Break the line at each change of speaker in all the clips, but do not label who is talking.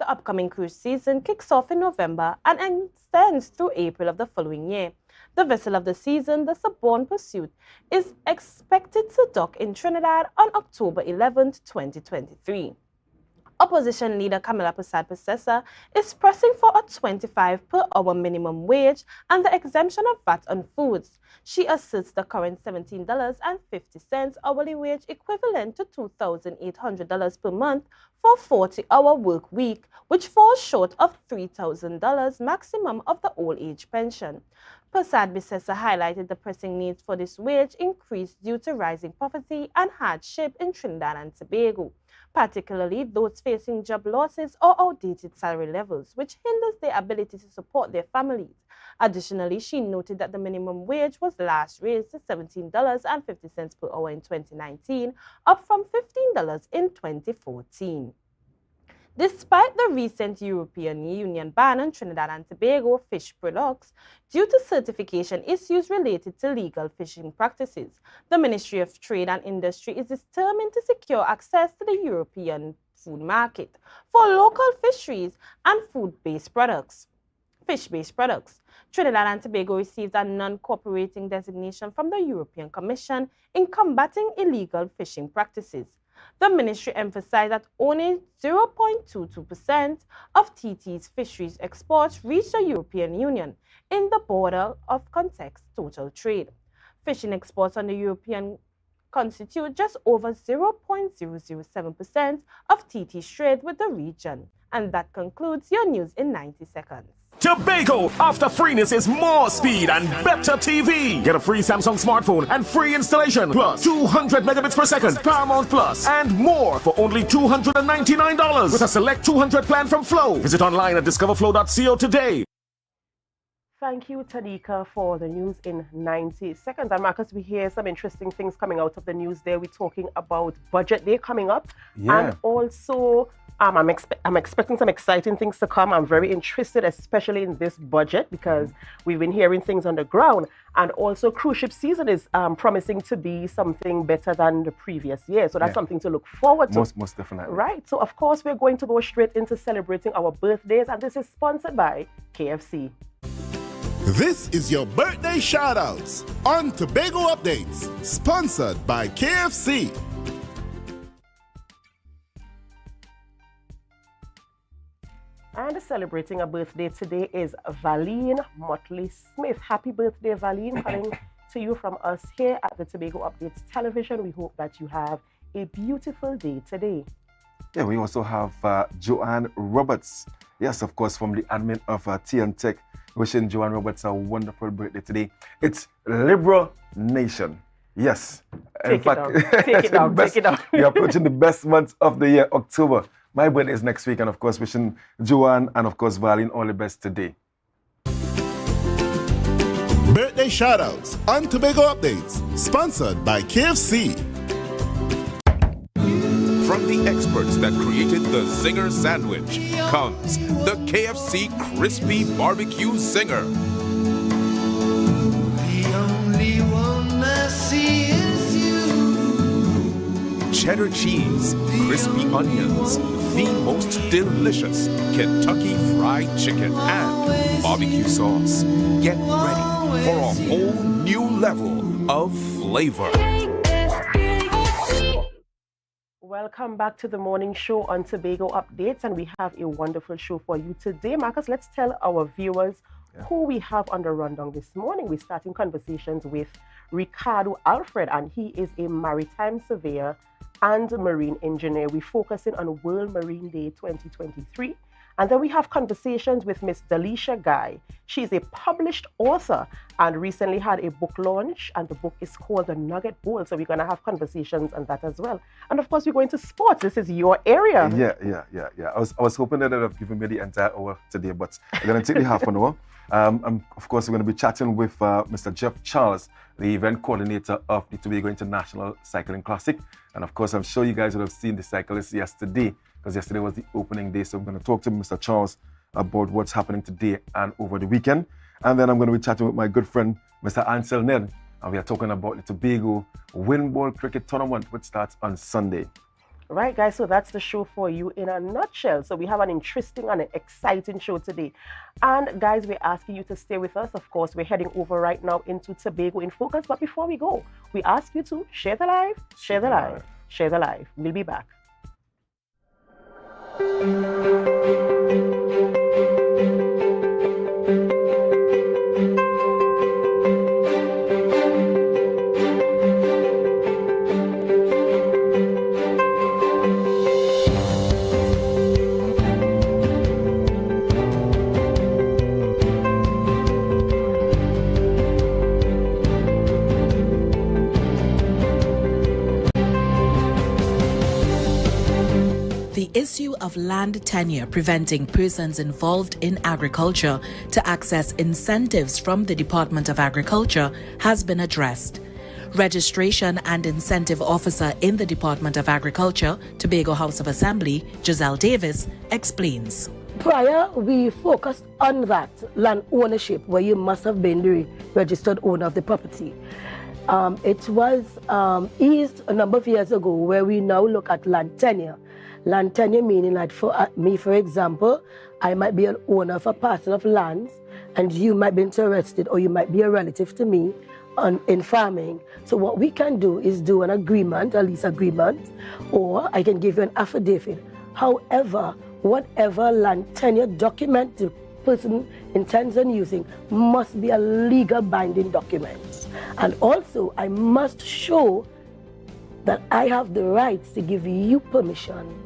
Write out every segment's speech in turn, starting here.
The upcoming cruise season kicks off in November and extends through April of the following year. The vessel of the season, the Suborn Pursuit, is expected to dock in Trinidad on October 11, 2023. Opposition leader Camilla Persad-Processor is pressing for a 25 per hour minimum wage and the exemption of VAT on foods. She asserts the current $17.50 hourly wage equivalent to $2,800 per month for a 40-hour work week, which falls short of $3,000 maximum of the old age pension. Persad-Processor highlighted the pressing needs for this wage increase due to rising poverty and hardship in Trinidad and Tobago, particularly those facing job losses or outdated salary levels, which hinders their ability to support their families. Additionally, she noted that the minimum wage was last raised to $17.50 per hour in 2019, up from $15 in 2014. Despite the recent European Union ban on Trinidad and Tobago fish products due to certification issues related to legal fishing practices, the Ministry of Trade and Industry is determined to secure access to the European food market for local fisheries and fish-based products. Trinidad and Tobago received a non-cooperating designation from the European Commission in combating illegal fishing practices. The ministry emphasized that only 0.22% of TT's fisheries exports reach the European Union in the border of context total trade. Fishing exports on the European constitute just over 0.007% of TT's trade with the region. And that concludes your news in 90 seconds.
Tobago, after freeness is more speed and better TV. Get a free Samsung smartphone and free installation, plus 200 megabits per second, Paramount Plus, and more for only $299 with a select 200 plan from Flow. Visit online at discoverflow.co today.
Thank you, Tanika, for the news in 90 seconds. And Marcus, we hear some interesting things coming out of the news there. We're talking about budget day coming up.
Yeah.
And also, I'm expecting some exciting things to come. I'm very interested, especially in this budget, because we've been hearing things on the ground. And also, cruise ship season is promising to be something better than the previous year. So that's something to look forward to.
Most definitely.
Right. So, of course, we're going to go straight into celebrating our birthdays. And this is sponsored by KFC.
This is your birthday shoutouts on Tobago Updates, sponsored by KFC.
And celebrating a birthday today is Valine Motley Smith. Happy birthday, Valine, coming to you from us here at the Tobago Updates Television. We hope that you have a beautiful day today.
Yeah, we also have Joanne Roberts. Yes, of course, from the admin of TN Tech. Wishing Joanne Roberts a wonderful birthday today. It's Liberal Nation. Yes.
Take it down.
We're approaching the best month of the year, October. My birthday is next week, and of course, wishing Joanne and of course, Valine all the best today.
Birthday shoutouts on Tobago Updates, sponsored by KFC.
From the experts that created the Zinger sandwich comes the KFC Crispy Barbecue Zinger.
The only one I see is you.
Cheddar cheese, crispy onions, the most delicious Kentucky Fried Chicken, and barbecue sauce. Get ready for a whole new level of flavor.
Welcome back to the morning show on Tobago Updates, and we have a wonderful show for you today. Marcus, let's tell our viewers who we have on the rundown this morning. We're starting conversations with Ricardo Alfred, and he is a maritime surveyor and marine engineer. We're focusing on World Marine Day 2023. And then we have conversations with Miss Dalisha Guy. She's a published author and recently had a book launch, and the book is called The Nugget Bowl. So we're going to have conversations on that as well. And of course, we're going to sports. This is your area.
Yeah. I was hoping that I'd have given me the entire hour today, but we're going to take the half an hour. Of course, we're going to be chatting with Mr. Jeff Charles, the event coordinator of the Tobago International Cycling Classic. And of course, I'm sure you guys would have seen the cyclists yesterday, because yesterday was the opening day. So I'm going to talk to Mr. Charles about what's happening today and over the weekend. And then I'm going to be chatting with my good friend, Mr. Ansel Ned. And we are talking about the Tobago Windball Cricket Tournament, which starts on Sunday.
Right, guys, so that's the show for you in a nutshell. So we have an interesting and an exciting show today. And guys, we're asking you to stay with us. Of course, we're heading over right now into Tobago in Focus. But before we go, we ask you to share the live, share the live, share the live. We'll be back.
The issue of land tenure preventing persons involved in agriculture to access incentives from the Department of Agriculture has been addressed. Registration and Incentive Officer in the Department of Agriculture, Tobago House of Assembly, Giselle Davis, explains.
Prior, we focused on that land ownership, where you must have been the registered owner of the property. It was eased a number of years ago, where we now look at land tenure. Land tenure meaning that for me, for example, I might be an owner of a parcel of land, and you might be interested, or you might be a relative to me in farming. So what we can do is do an agreement, a lease agreement, or I can give you an affidavit. However, whatever land tenure document the person intends on using must be a legal binding document. And also, I must show that I have the rights to give you permission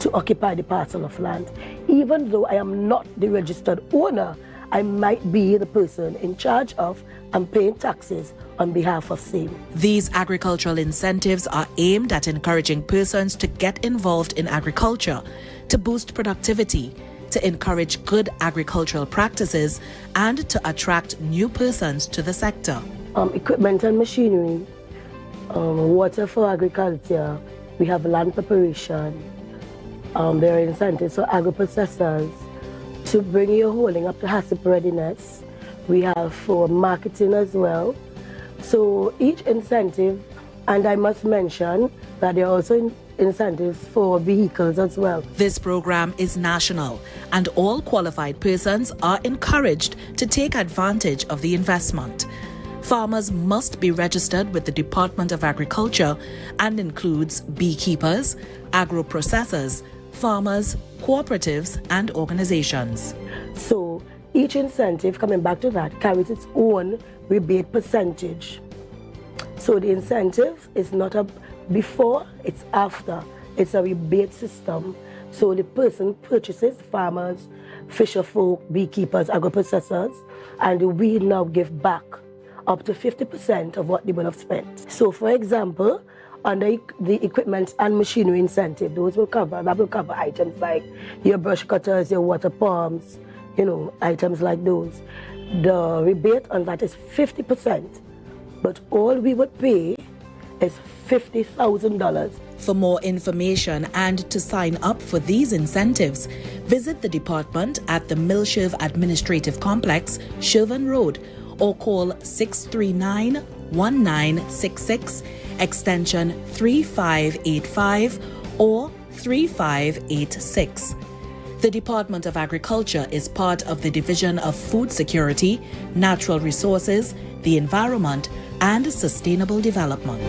to occupy the parcel of land. Even though I am not the registered owner, I might be the person in charge of and paying taxes on behalf of same.
These agricultural incentives are aimed at encouraging persons to get involved in agriculture, to boost productivity, to encourage good agricultural practices, and to attract new persons to the sector.
Equipment and machinery, water for agriculture, we have land preparation, there are incentives for agro-processors to bring your holding up to HACCP readiness. We have for marketing as well. So each incentive, and I must mention that there are also incentives for vehicles as well.
This program is national, and all qualified persons are encouraged to take advantage of the investment. Farmers must be registered with the Department of Agriculture and includes beekeepers, agro-processors, farmers, cooperatives, and organizations.
So each incentive, coming back to that, carries its own rebate percentage. So the incentive is not a before, it's after. It's a rebate system. So the person purchases, farmers, fisher folk, beekeepers, agro-processors, and we now give back up to 50% of what they will have spent. So for example, under the equipment and machinery incentive, that will cover items like your brush cutters, your water pumps, items like those. The rebate on that is 50%, but all we would pay is $50,000.
For more information and to sign up for these incentives, visit the department at the Milshirv Administrative Complex, Shervan Road, or call 639-1966, extension 3585 or 3586. The Department of Agriculture is part of the Division of Food Security, Natural Resources, the Environment, and Sustainable Development.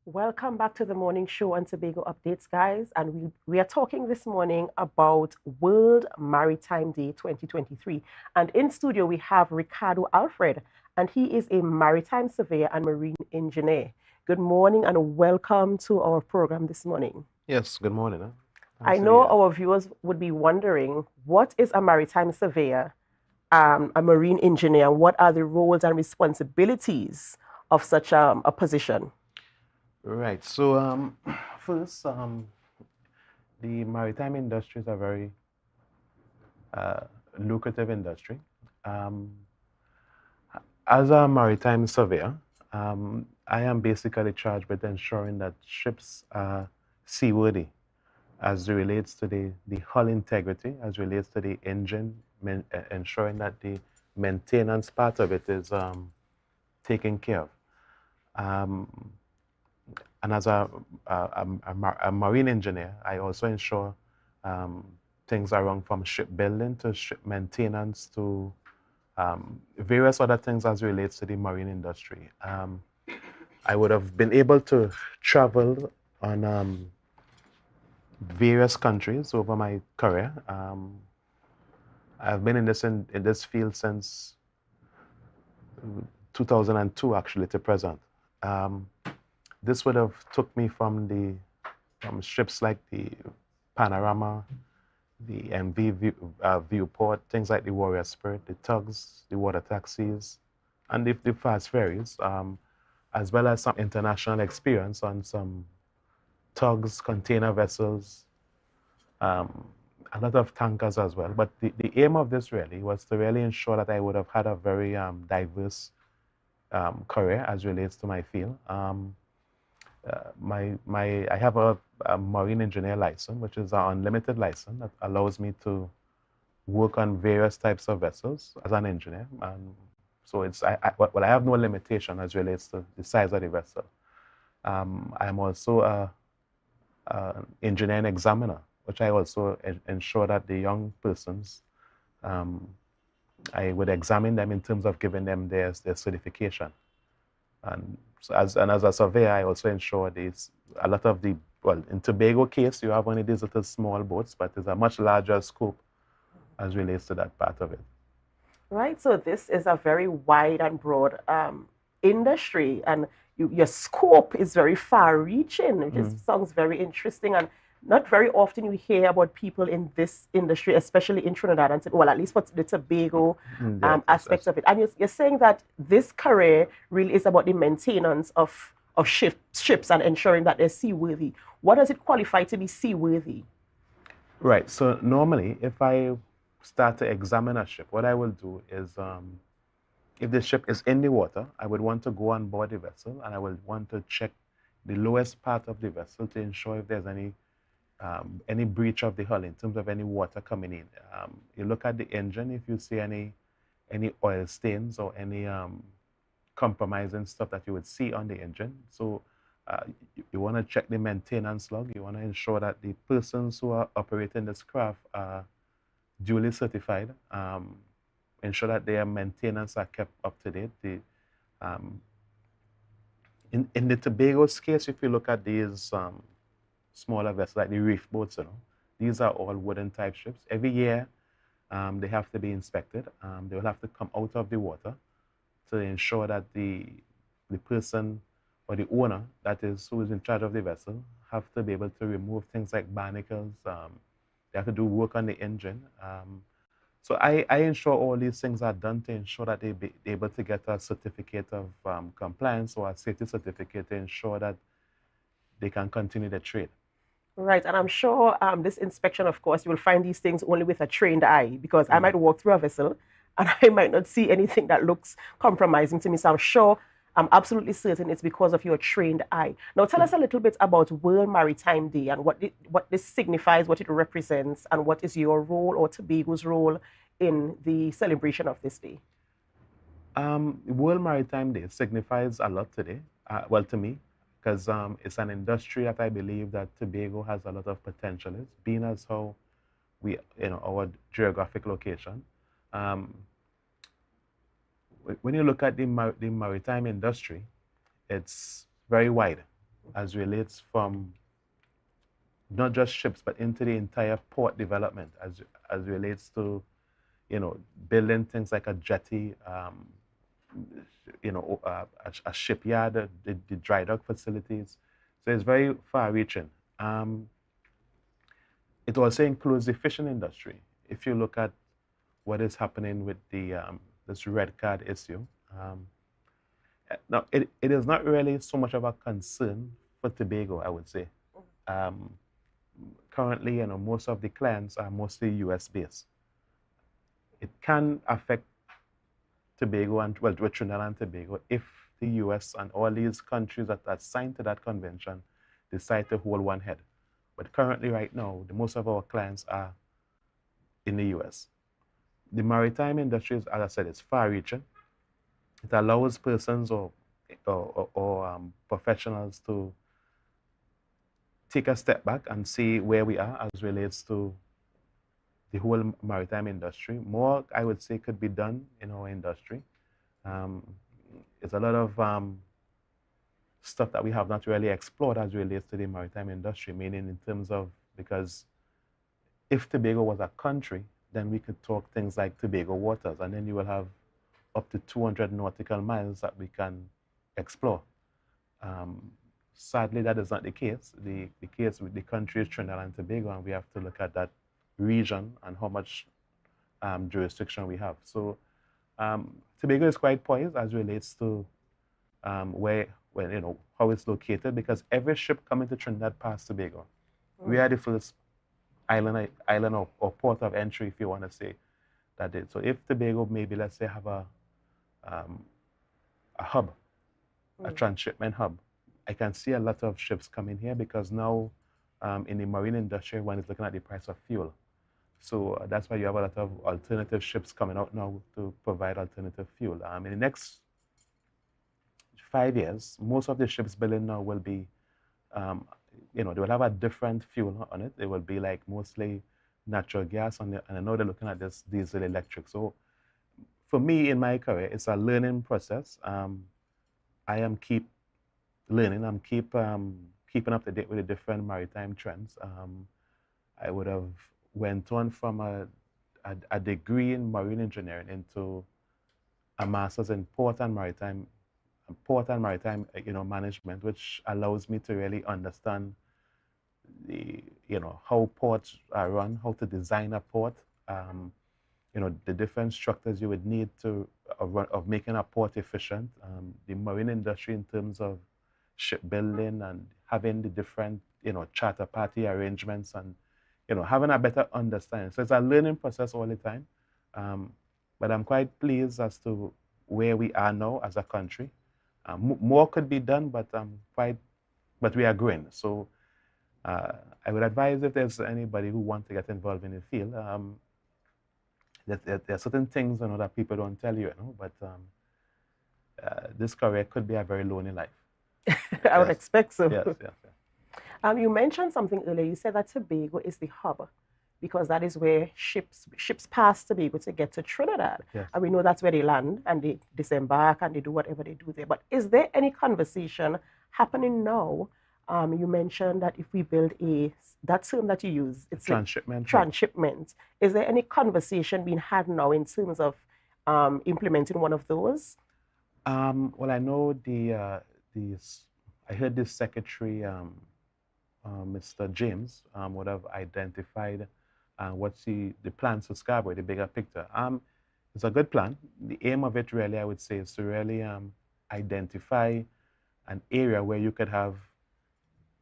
Welcome back to the morning show on Tobago Updates, guys. And we are talking this morning about World Maritime Day 2023. And in studio, we have Ricardo Alfred, and he is a maritime surveyor and marine engineer. Good morning and welcome to our program this morning.
Yes, good morning.
I know our viewers would be wondering, what is a maritime surveyor, a marine engineer, and what are the roles and responsibilities of such a position?
Right. So first, the maritime industry is a very lucrative industry. As a maritime surveyor, I am basically charged with ensuring that ships are seaworthy as it relates to the hull integrity, as it relates to the engine ensuring that the maintenance part of it is taken care of. And as a marine engineer, I also ensure things are run from shipbuilding to ship maintenance to various other things as relates to the marine industry. I would have been able to travel on various countries over my career. I've been in this field since 2002, actually, to present. This would have took me from ships like the Panorama, the MV Viewport, things like the Warrior Spirit, the tugs, the water taxis, and the fast ferries, as well as some international experience on some tugs, container vessels, a lot of tankers as well. But the aim of this really was to really ensure that I would have had a very diverse career as relates to my field. I have a marine engineer license, which is an unlimited license that allows me to work on various types of vessels as an engineer. So I have no limitation as relates to the size of the vessel. I'm also an engineering examiner, which I also ensure that the young persons, I would examine them in terms of giving them their certification. And as a surveyor, I also ensure a lot of in Tobago case, you have only these little small boats, but there's a much larger scope as relates to that part of it.
Right, so this is a very wide and broad industry, and your scope is very far-reaching. It just sounds very interesting, and not very often you hear about people in this industry, especially in Trinidad and well, at least for the Tobago aspects of it. And you're saying that this career really is about the maintenance of ships and ensuring that they're seaworthy. What does it qualify to be seaworthy?
Right, so normally if I start to examine a ship, what I will do is, if the ship is in the water, I would want to go on board the vessel and I would want to check the lowest part of the vessel to ensure if there's any breach of the hull in terms of any water coming in. You look at the engine, if you see any oil stains or any compromising stuff that you would see on the engine. So you want to check the maintenance log. You want to ensure that the persons who are operating this craft are duly certified, ensure that their maintenance are kept up to date. In the Tobago's case, if you look at these smaller vessels, like the reef boats, these are all wooden type ships. Every year, they have to be inspected. They will have to come out of the water to ensure that the person or the owner, who is in charge of the vessel, have to be able to remove things like barnacles. They have to do work on the engine. So I ensure all these things are done to ensure that they be able to get a certificate of compliance or a safety certificate to ensure that they can continue the trade.
Right, and I'm sure this inspection, of course, you will find these things only with a trained eye, because I might walk through a vessel and I might not see anything that looks compromising to me. So I'm absolutely certain it's because of your trained eye. Now, tell us a little bit about World Maritime Day and what this signifies, what it represents, and what is your role or Tobago's role in the celebration of this day.
World Maritime Day signifies a lot today, well, to me, because it's an industry that I believe that Tobago has a lot of potential in, being as how our geographic location. When you look at the maritime industry, it's very wide as relates from not just ships, but into the entire port development as relates to, building things like a jetty, a shipyard, the dry dock facilities. So it's very far-reaching. It also includes the fishing industry. If you look at what is happening with this red card issue, now it is not really so much of a concern for Tobago, I would say. Currently, most of the clients are mostly US based. It can affect Tobago and Trinidad and Tobago if the US and all these countries that are signed to that convention decide to hold one head. But currently, right now, most of our clients are in the US. the maritime industry, as I said, it's far-reaching. It allows persons or professionals to take a step back and see where we are as relates to the whole maritime industry. More, I would say, could be done in our industry. There's a lot of stuff that we have not really explored as relates to the maritime industry, meaning in terms of, because if Tobago was a country, then we could talk things like Tobago waters, and then you will have up to 200 nautical miles that we can explore. Sadly, that is not the case. The case with the country is Trinidad and Tobago, and we have to look at that region and how much jurisdiction we have. So Tobago is quite poised as relates to how it's located, because every ship coming to Trinidad passes Tobago. We are the first island or port of entry, if you want to say that. So if Tobago, maybe let's say, have a hub, a transshipment hub, I can see a lot of ships coming here, because now in the marine industry, one is looking at the price of fuel. So that's why you have a lot of alternative ships coming out now to provide alternative fuel. In the next 5 years, most of the ships building now will be, they will have a different fuel on it. It will be like mostly natural gas, and I know they're looking at this diesel electric. So for me, in my career, it's a learning process. I am keep learning. I'm keeping up to date with the different maritime trends. I would have went on from a degree in marine engineering into a master's in port and maritime management, which allows me to really understand how ports are run, how to design a port, the different structures you would need of making a port efficient, the marine industry in terms of shipbuilding and having the different, charter party arrangements and, having a better understanding. So it's a learning process all the time. But I'm quite pleased as to where we are now as a country. More could be done, but we are growing. So I would advise, if there's anybody who wants to get involved in the field, that there are certain things that people don't tell you, but this career could be a very lonely life.
I would expect so.
Yes.
You mentioned something earlier. You said that Tobago is the hub, because that is where ships pass Tobago to get to Trinidad.
Yes.
And we know that's where they land and they disembark and they do whatever they do there. But is there any conversation happening now? You mentioned that if we build that term that you use, it's
transshipment.
Transshipment. Is there any conversation being had now in terms of implementing one of those?
Well, I know I heard this secretary, Mr. James, would have identified what's the plans for Scarborough, the bigger picture. It's a good plan. The aim of it really, I would say, is to really identify an area where you could have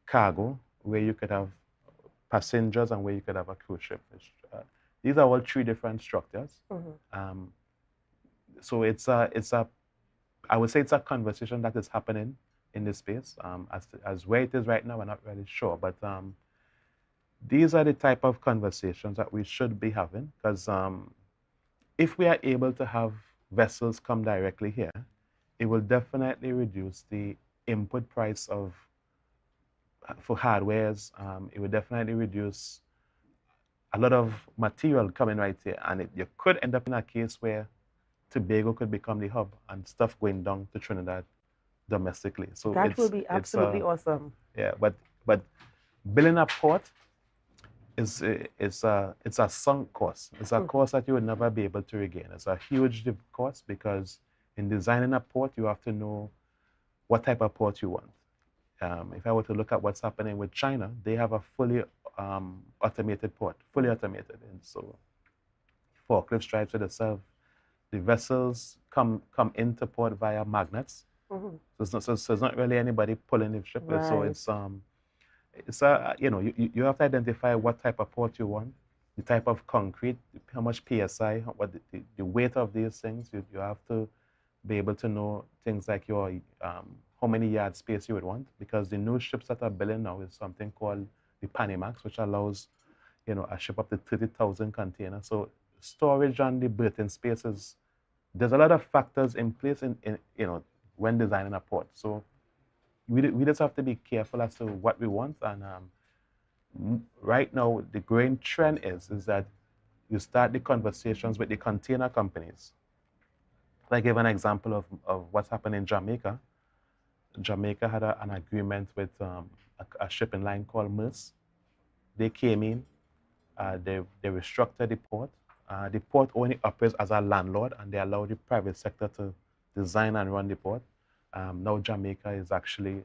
cargo, where you could have passengers, and where you could have a cruise ship. These are all three different structures. So I would say it's a conversation that is happening in this space. As where it is right now, we're not really sure, but these are the type of conversations that we should be having, because if we are able to have vessels come directly here, it will definitely reduce the input price for hardwares. It will definitely reduce a lot of material coming right here, and you could end up in a case where Tobago could become the hub and stuff going down to Trinidad domestically. So
that will be absolutely awesome.
Yeah, but building a port it's a sunk cost. It's a cost that you would never be able to regain. It's a huge cost, because in designing a port, you have to know what type of port you want. If I were to look at what's happening with China, they have a fully automated port, fully automated. And so forklift drives to themselves. The vessels come into port via magnets. So it's not really anybody pulling the ship.
Right.
So you have to identify what type of port you want, the type of concrete, how much PSI, what the weight of these things. You have to be able to know things like your how many yard space you would want, because the new ships that are building now is something called the Panamax, which allows a ship up to 30,000 containers. So storage and the berthing spaces, there's a lot of factors in place in when designing a port. So we just have to be careful as to what we want. And right now, the growing trend is that you start the conversations with the container companies. I give an example of what's happened in Jamaica. Jamaica had an agreement with a shipping line called Merce. They came in, they restructured the port. The port only operates as a landlord, and they allow the private sector to design and run the port. Now Jamaica is actually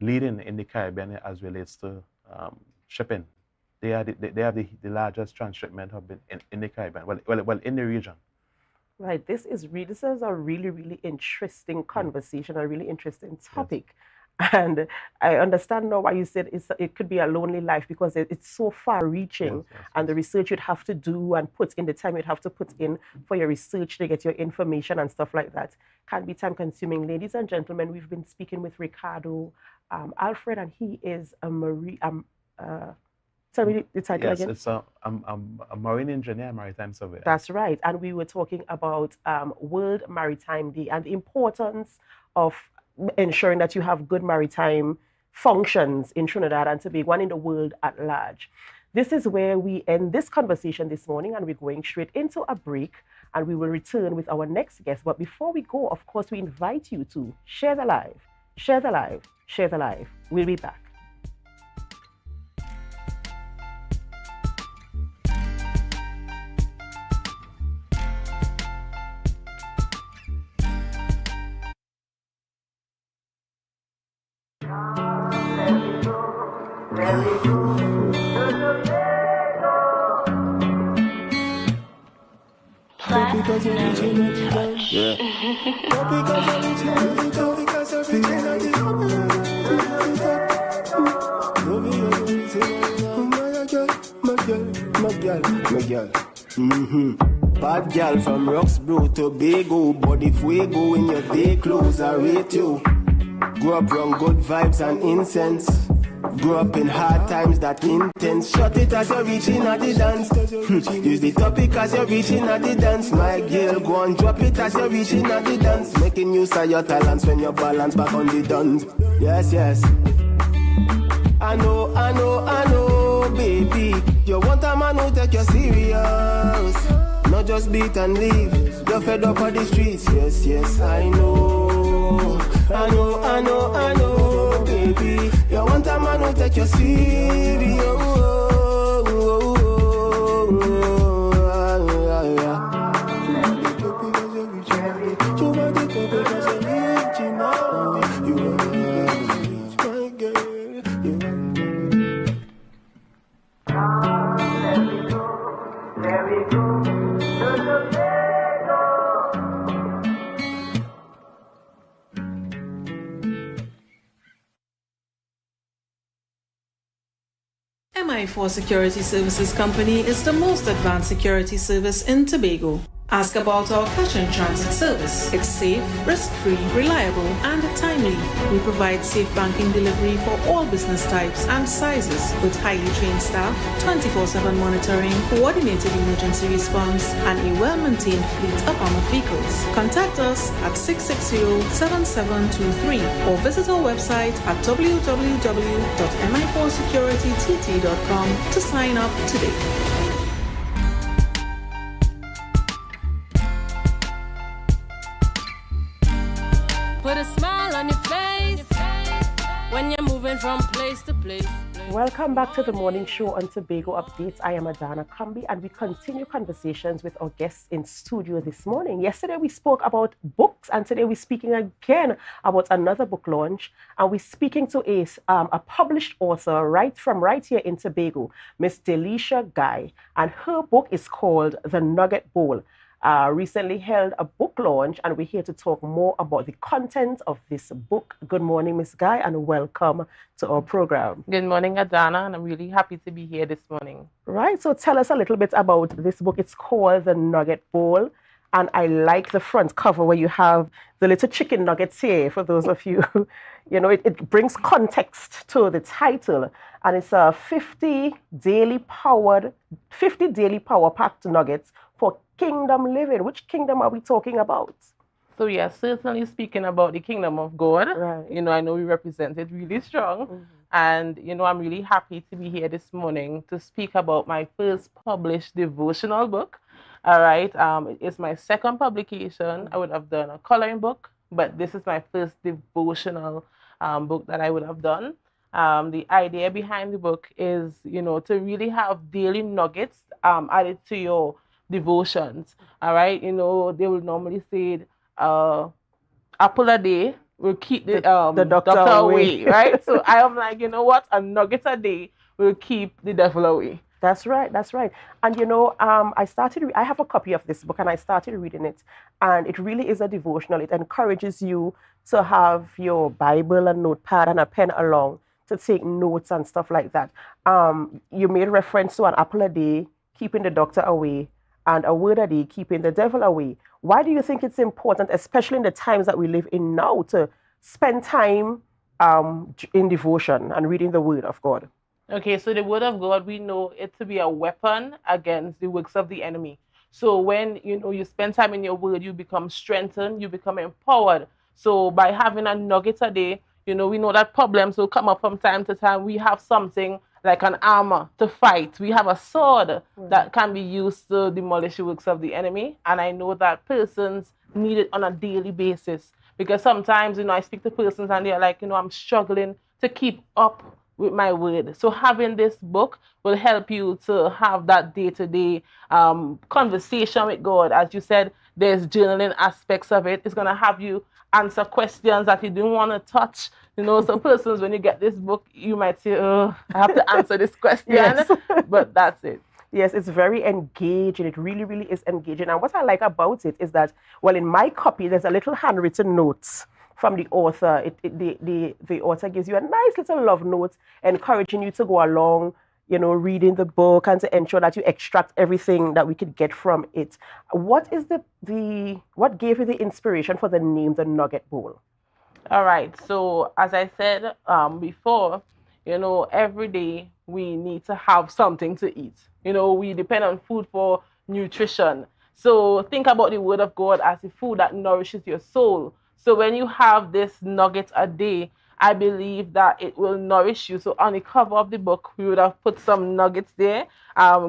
leading in the Caribbean as relates to shipping. They have the largest transshipment hub in the Caribbean, well in the region.
Right. This is a really, really interesting conversation, a really interesting topic. Yes. And I understand now why you said it could be a lonely life, because it's so far-reaching, and the research you'd have to do and put in the time you'd have to put in for your research to get your information and stuff like that can be time-consuming. Ladies and gentlemen, we've been speaking with Ricardo Alfred, and he is a tell me the title again.
It's a marine engineer, maritime surveyor.
That's right. And we were talking about World Maritime Day and the importance of ensuring that you have good maritime functions in Trinidad and Tobago and in the world at large. This is where we end this conversation this morning, and we're going straight into a break, and we will return with our next guest. But before we go, of course, we invite you to share the live, share the live, share the live. We'll be back.
Bad girl from Roxborough, Tobago, but if we go in your day clothes, I rate you. Grew up around good vibes and incense. Grew up in hard times that intense. Shut it as you're reaching at the dance. Use the topic as you're reaching at the dance. My girl, go and drop it as you're reaching at the dance. Making use of your talents when you balance back on the dance. Yes, yes. I know, baby. You want a man who take you serious. Not just beat and leave. You're fed up on the streets. Yes, yes, I know, baby. You want a man who take you serious.
MI4 Security Services Company is the most advanced security service in Tobago. Ask about our cash and transit service. It's safe, risk-free, reliable, and timely. We provide safe banking delivery for all business types and sizes with highly trained staff, 24/7 monitoring, coordinated emergency response, and a well-maintained fleet of armored vehicles. Contact us at 660-7723 or visit our website at www.mi4securitytt.com to sign up today.
Put a smile on your face when you're moving from place to place.
Welcome back to the morning show on Tobago Updates. I am Adana Kambi, and we continue conversations with our guests in studio this morning. Yesterday we spoke about books, and today we're speaking again about another book launch. And we're speaking to a published author right here in Tobago, Miss Delisha Guy, and her book is called The Nugget Bowl. Recently held a book launch, and we're here to talk more about the content of this book. Good morning, Miss Guy, and welcome to our program.
Good morning, Adana, and I'm really happy to be here this morning.
Right, so tell us a little bit about this book. It's called The Nugget Bowl, and I like the front cover where you have the little chicken nuggets here, for those of you, you know, it brings context to the title, and it's a 50 daily power-packed nuggets for kingdom living. Which kingdom are we talking about?
So yeah, certainly speaking about the kingdom of God,
Right.
I know we represent it really strong. And, I'm really happy to be here this morning to speak about my first published devotional book. All right. It's my second publication. I would have done a coloring book, but this is my first devotional book that I would have done. The idea behind the book is, to really have daily nuggets added to your devotions. All right. They will normally say, apple a day will keep the doctor away, right? So I am like, you know what? A nugget a day will keep the devil away.
That's right. That's right. And I have a copy of this book and I started reading it. And it really is a devotional. It encourages you to have your Bible and notepad and a pen along to take notes and stuff like that. You made reference to an apple a day, keeping the doctor away, and a word a day, keeping the devil away. Why do you think it's important, especially in the times that we live in now, to spend time in devotion and reading the word of God?
Okay, so the word of God, we know it to be a weapon against the works of the enemy. So when, you spend time in your word, you become strengthened, you become empowered. So by having a nugget a day, we know that problems will come up from time to time. We have something like an armor to fight. We have a sword that can be used to demolish the works of the enemy. And I know that persons need it on a daily basis. Because sometimes, I speak to persons and they're like, I'm struggling to keep up with my word. So having this book will help you to have that day-to-day conversation with God. As you said, there's journaling aspects of it. It's going to have you answer questions that you didn't want to touch. So persons, when you get this book, you might say, oh, I have to answer this question. Yes. But that's it.
Yes, it's very engaging. It really, really is engaging. And what I like about it is that, well, in my copy, there's a little handwritten notes from the author. The author gives you a nice little love note encouraging you to go along, reading the book and to ensure that you extract everything that we could get from it. What is what gave you the inspiration for the name, The Nugget Bowl?
All right. So as I said before, every day we need to have something to eat. We depend on food for nutrition. So think about the word of God as the food that nourishes your soul. So when you have this nugget a day, I believe that it will nourish you. So on the cover of the book, we would have put some nuggets there.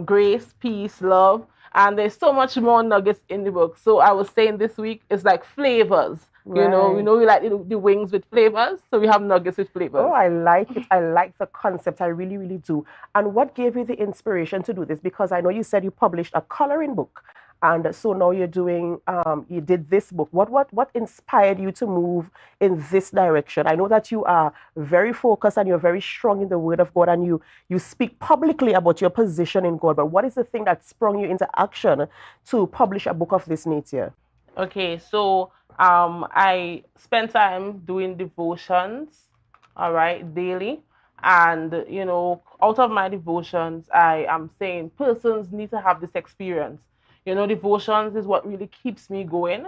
Grace, peace, love. And there's so much more nuggets in the book. So I was saying this week, it's like flavors. Right. We like the wings with flavors. So we have nuggets with flavors.
Oh, I like it. I like the concept. I really, really do. And what gave you the inspiration to do this? Because I know you said you published a coloring book. And so now you're doing, you did this book. What inspired you to move in this direction? I know that you are very focused and you're very strong in the word of God and you speak publicly about your position in God. But what is the thing that sprung you into action to publish a book of this nature?
Okay, so I spend time doing devotions, all right, daily. And, out of my devotions, I am saying persons need to have this experience. Devotions is what really keeps me going.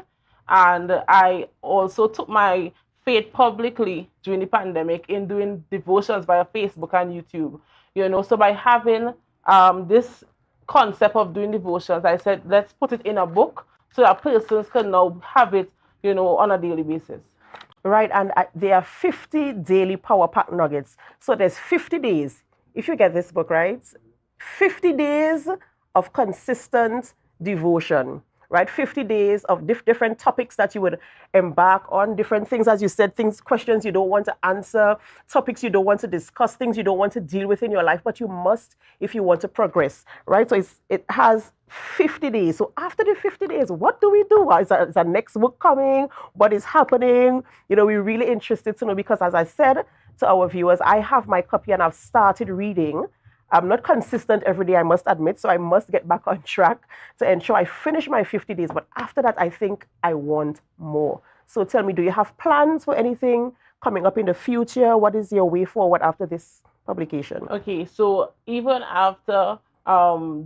And I also took my faith publicly during the pandemic in doing devotions via Facebook and YouTube. So by having this concept of doing devotions, I said, let's put it in a book so that persons can now have it, on a daily basis.
Right, and there are 50 daily power pack nuggets. So there's 50 days. If you get this book, right, 50 days of consistent devotion, right? 50 days of different topics that you would embark on, different things, as you said, questions you don't want to answer, topics you don't want to discuss, things you don't want to deal with in your life, but you must if you want to progress, right? So it has 50 days. So after the 50 days, what do we do? Is our next book coming? What is happening? We're really interested to know because, as I said to our viewers, I have my copy and I've started reading. I'm not consistent every day, I must admit, so I must get back on track to ensure I finish my 50 days. But after that, I think I want more. So tell me, do you have plans for anything coming up in the future? What is your way forward after this publication?
Okay, so even after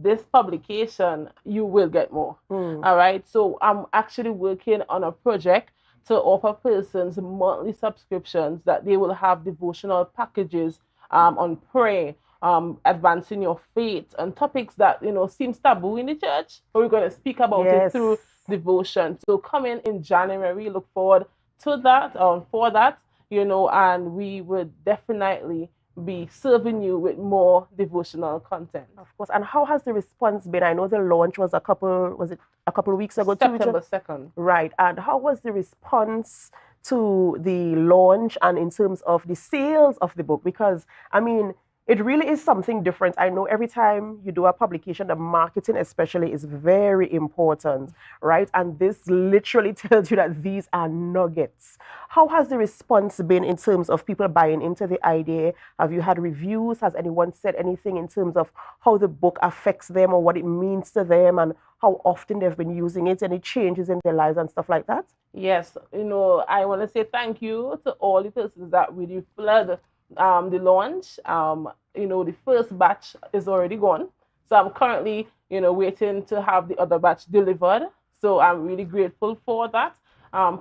this publication, you will get more. All right, so I'm actually working on a project to offer persons monthly subscriptions that they will have devotional packages on prayer, advancing your faith and topics that, seems taboo in the church, but we're going to speak about it through devotion. So coming in January, look forward to that, for that, and we would definitely be serving you with more devotional content.
Of course. And how has the response been? I know the launch was a couple of weeks ago?
September 2nd.
Right. And how was the response to the launch and in terms of the sales of the book? Because, I mean, it really is something different. I know every time you do a publication, the marketing especially is very important, right? And this literally tells you that these are nuggets. How has the response been in terms of people buying into the idea? Have you had reviews? Has anyone said anything in terms of how the book affects them or what it means to them and how often they've been using it, any changes in their lives and stuff like that?
Yes, I want to say thank you to all the persons that really flood the launch. The first batch is already gone. So I'm currently, waiting to have the other batch delivered. So I'm really grateful for that.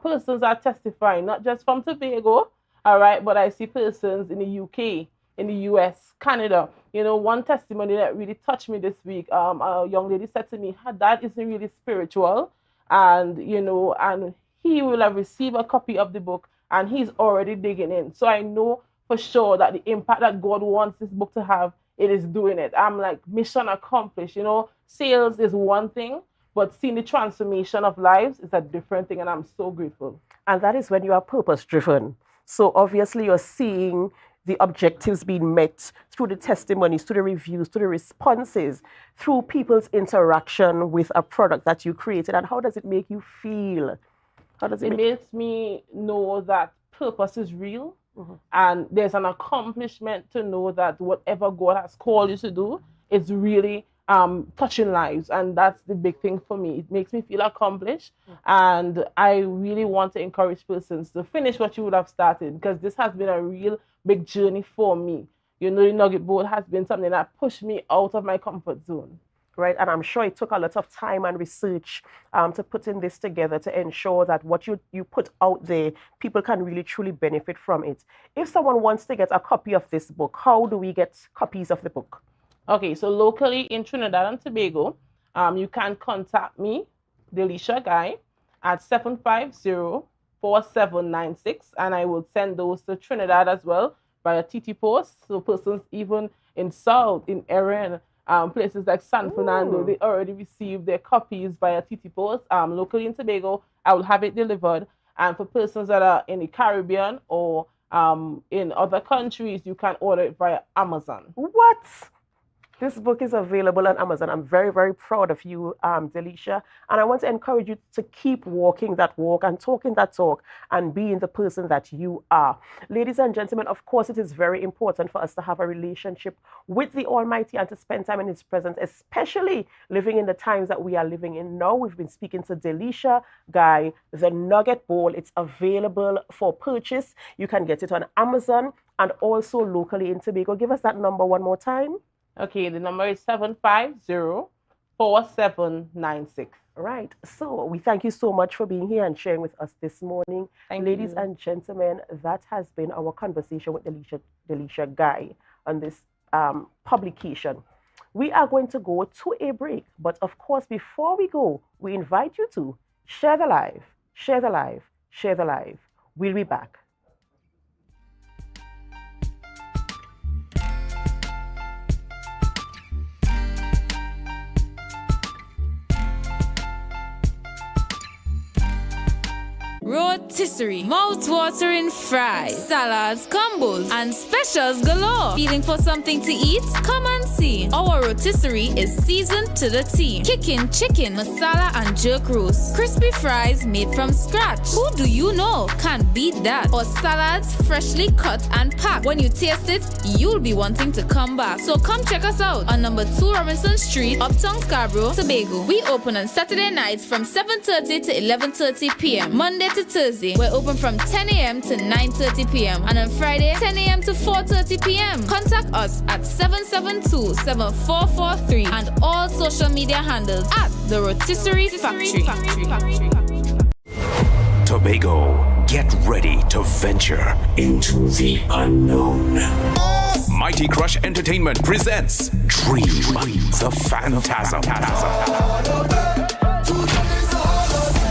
Persons are testifying, not just from Tobago, all right, but I see persons in the UK, in the US, Canada. One testimony that really touched me this week, a young lady said to me, her dad isn't really spiritual, and, and he will have received a copy of the book, and he's already digging in. So I know for sure that the impact that God wants this book to have, it is doing it. I'm like, mission accomplished. Sales is one thing, but seeing the transformation of lives is a different thing, and I'm so grateful.
And that is when you are purpose-driven. So obviously you're seeing the objectives being met through the testimonies, through the reviews, through the responses, through people's interaction with a product that you created. And how does it make you feel? How does
it makes me know that purpose is real. And there's an accomplishment to know that whatever God has called you to do is really touching lives. And that's the big thing for me. It makes me feel accomplished. And I really want to encourage persons to finish what you would have started, because this has been a real big journey for me. The Nugget Board has been something that pushed me out of my comfort zone.
Right, and I'm sure it took a lot of time and research to putting this together to ensure that what you put out there, people can really truly benefit from it. If someone wants to get a copy of this book, how do we get copies of the book?
Okay, so locally in Trinidad and Tobago, you can contact me, Delisha Guy, at 750-4796, and I will send those to Trinidad as well via TT Post. So persons even in South, in Erin, places like San Fernando, they already received their copies via TT Post. Locally in Tobago, I will have it delivered. And for persons that are in the Caribbean or in other countries, you can order it via Amazon.
What? This book is available on Amazon. I'm very, very proud of you, Delisha. And I want to encourage you to keep walking that walk and talking that talk and being the person that you are. Ladies and gentlemen, of course, it is very important for us to have a relationship with the Almighty and to spend time in His presence, especially living in the times that we are living in now. We've been speaking to Delisha Guy, the Nugget Bowl. It's available for purchase. You can get it on Amazon and also locally in Tobago. Give us that number one more time.
Okay, the number is 750-4796.
Right. So we thank you so much for being here and sharing with us this morning. Ladies and gentlemen, that has been our conversation with Delisha Guy on this publication. We are going to go to a break. But of course, before we go, we invite you to share the live, share the live, share the live. We'll be back.
Rotisserie, mouth-watering fries, salads, combos, and specials galore. Feeling for something to eat? Come and see. Our rotisserie is seasoned to the T. Kicking chicken, masala, and jerk roast. Crispy fries made from scratch. Who do you know can beat that? Or salads freshly cut and packed. When you taste it, you'll be wanting to come back. So come check us out on number 2 Robinson Street, Uptown Scarborough, Tobago. We open on Saturday nights from 7:30 to 11:30 p.m. Monday to Thursday, we're open from 10 a.m. to 9:30 p.m. and on Friday, 10 a.m. to 4:30 p.m. Contact us at 772-7443 and all social media handles at The Rotisserie Factory.
Tobago, get ready to venture into the unknown.
Mighty Crush Entertainment presents Dream the Phantasm.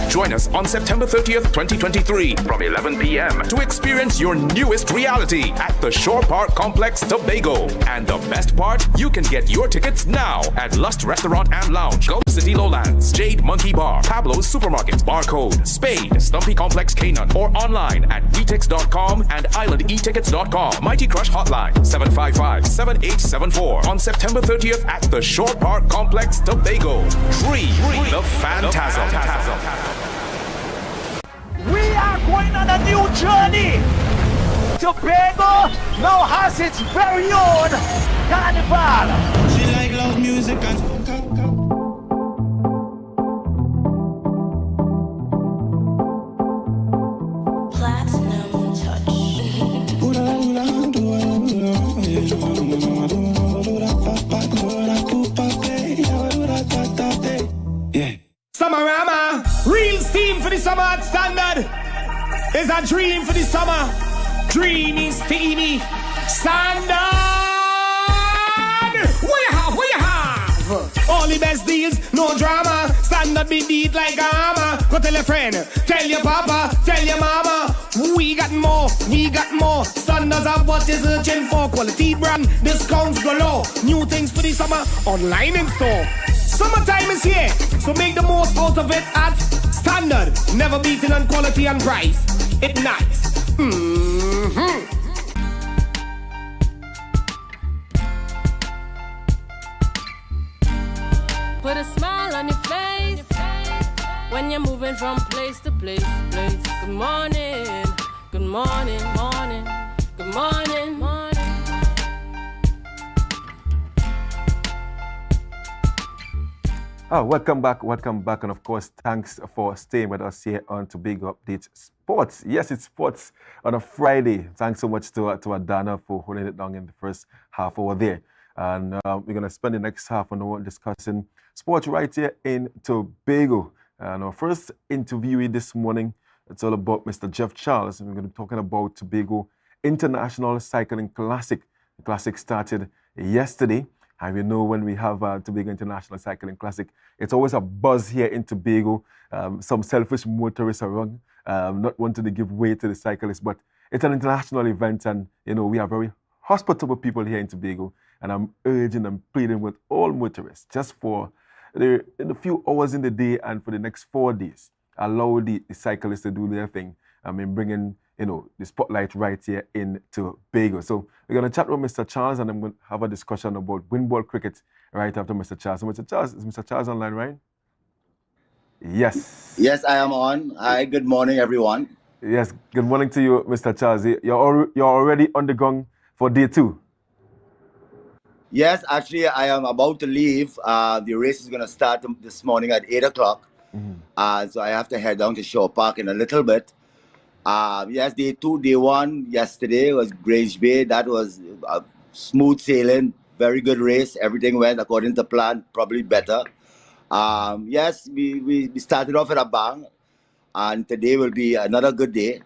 Join us on September 30th, 2023 from 11 p.m. to experience your newest reality at the Shore Park Complex, Tobago. And the best part, you can get your tickets now at Lust Restaurant and Lounge, Gulf City Lowlands, Jade Monkey Bar, Pablo's Supermarket, Barcode, Spade, Stumpy Complex Canaan, or online at WeTix.com and IslandEtickets.com. Mighty Crush Hotline 755-7874 on September 30th at the Shore Park Complex, Tobago. Dream the Phantasm.
We are going on a new journey. Tobago now has its very own carnival. She like loud music and
platinum touch.
Yeah. Summerama, real steam for the summer standard. Is a dream for the summer. Dreamy, steamy, standard. What you have? What you have? All the best deals, no drama. Standard be beat like a hammer. Go tell your friend, tell your papa, tell your mama. We got more, we got more. Standards are what is searching for. Quality brand, discounts galore. New things for the summer, online in store. Summertime is here, so make the most out of it at Standard. Never beating on quality and price. It's nice.
Put a smile on your face when you're moving from place to place. Good morning, good morning, morning, good morning, morning.
Welcome back, and of course, thanks for staying with us here on Tobago Update Sports. Yes, it's sports on a Friday. Thanks so much to Adana for holding it down in the first half hour there. And we're going to spend the next half an hour discussing sports right here in Tobago. And our first interviewee this morning, it's all about Mr. Jeff Charles, and we're going to be talking about Tobago International Cycling Classic. The Classic started yesterday. And we know when we have Tobago International Cycling Classic, it's always a buzz here in Tobago. Some selfish motorists around, not wanting to give way to the cyclists, but it's an international event, and you know we are very hospitable people here in Tobago. And I'm urging and pleading with all motorists, just for in a few hours in the day and for the next 4 days, allow the cyclists to do their thing. I mean, bringing the spotlight right here in Tobago. So we're going to chat with Mr. Charles, and I'm going to have a discussion about windball cricket right after Mr. Charles. So Mr. Charles, is Mr. Charles online, right? Yes.
Yes, I am on. Hi, good morning, everyone.
Yes, good morning to you, Mr. Charles. You're already on the gong for day 2.
Yes, actually, I am about to leave. The race is going to start this morning at 8 o'clock. So I have to head down to Shore Park in a little bit. Yes, day 2, day 1 yesterday was Grange Bay. That was smooth sailing, very good race. Everything went according to plan, probably better. Yes, we started off at a bang, and today will be another good day.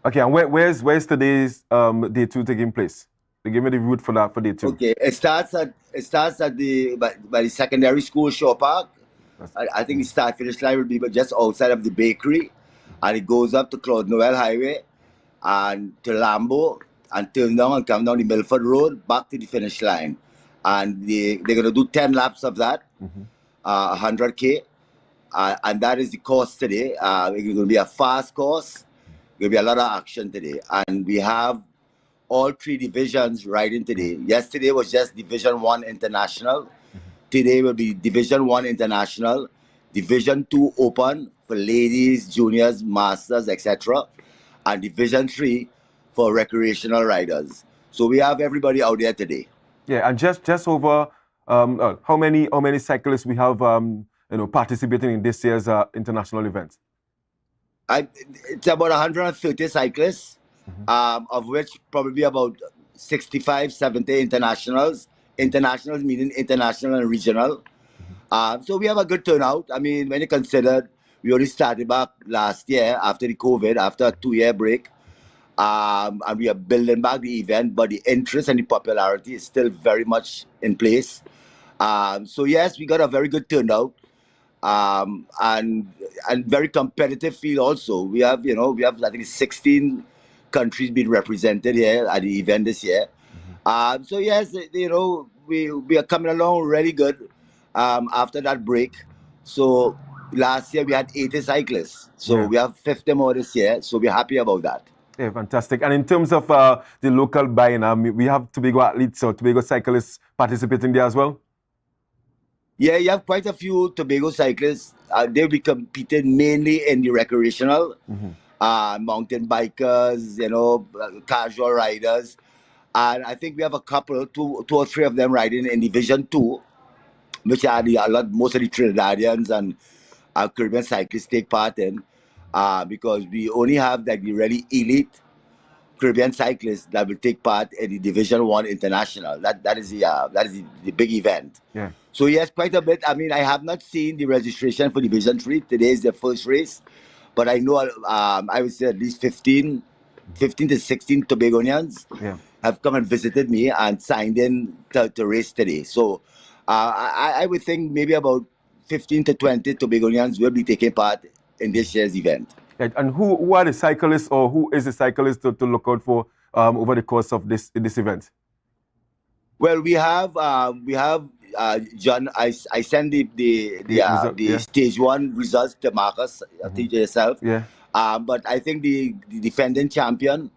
Okay, and where's today's day 2 taking place? Give me the route for that for day 2. Okay, it starts at by the secondary school, Shore Park. I think the start-finish line will be just outside of the bakery, and it goes up to Claude Noel Highway and to Lambo, and turn down and come down the Milford Road back to the finish line. And they're going to do 10 laps of that, 100K, and that is the course today. It's going to be a fast course. There'll be a lot of action today, and we have all 3 divisions riding today. Yesterday was just Division 1 International. Today will be Division 1 International, Division 2 Open for ladies, juniors, masters, etc., and Division 3 for recreational riders. So we have everybody out there today. Yeah, and just over how many cyclists we have participating in this year's international event? It's about 130 cyclists, of which probably about 65, 70 internationals. Internationals meaning international and regional. So we have a good turnout. I mean, when you consider we only started back last year after the COVID, after a 2-year break. and we are building back the event, but the interest and the popularity is still very much in place. So yes, we got a very good turnout, and very competitive field also. We have I think 16 countries being represented here at the event this year. So yes, we are coming along really good after that break. So last year we had 80 cyclists, so we have 50 more this year. So we're happy about that.
Yeah, fantastic. And in terms of the local buying, we have Tobago athletes or Tobago cyclists participating there as well?
Yeah, you have quite a few Tobago cyclists. They'll be competing mainly in the recreational, mountain bikers, casual riders. And I think we have a couple, two or three of them riding in Division 2, which are most of the Trinidadians and Caribbean cyclists take part in, because we only have the really elite Caribbean cyclists that will take part in the Division 1 International. That is the big event.
Yeah.
So yes, quite a bit. I mean, I have not seen the registration for Division 3. Today is the first race, but I know I would say at least 15 to 16 Tobagonians have come and visited me and signed in to race today. So I would think maybe about 15 to 20 Tobagonians will be taking part in this year's event.
Right. And who are the cyclists, or who is the cyclist to look out for over the course of this event?
Well, we have John. I send the stage 1 results to Marcus, to yourself.
Yeah.
But I think the defending champion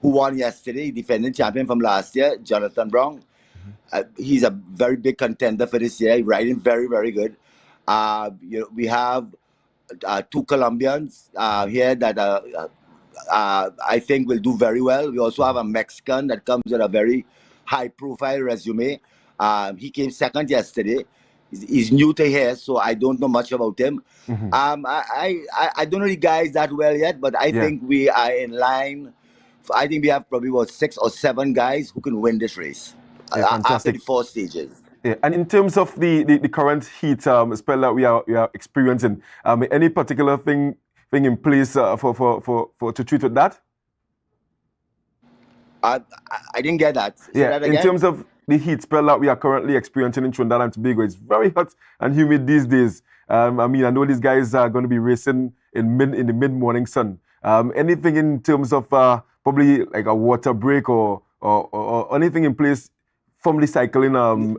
who won yesterday, defending champion from last year, Jonathan Brown, he's a very big contender for this year. He's riding very, very good. We have 2 Colombians here that I think will do very well. We also have a Mexican that comes with a very high-profile resume. He came second yesterday. He's new to here, so I don't know much about him. I don't know the guys that well yet, but I think we are in line. I think we have probably about 6 or 7 guys who can win this race after the 4 stages.
Yeah. And in terms of the current heat spell that we are experiencing, any particular thing in place to treat with that?
I didn't get that.
In terms of the heat spell that we are currently experiencing in Trinidad and Tobago, it's very hot and humid these days. I know these guys are going to be racing in the mid-morning sun. Anything in terms of probably like a water break or anything in place from the cycling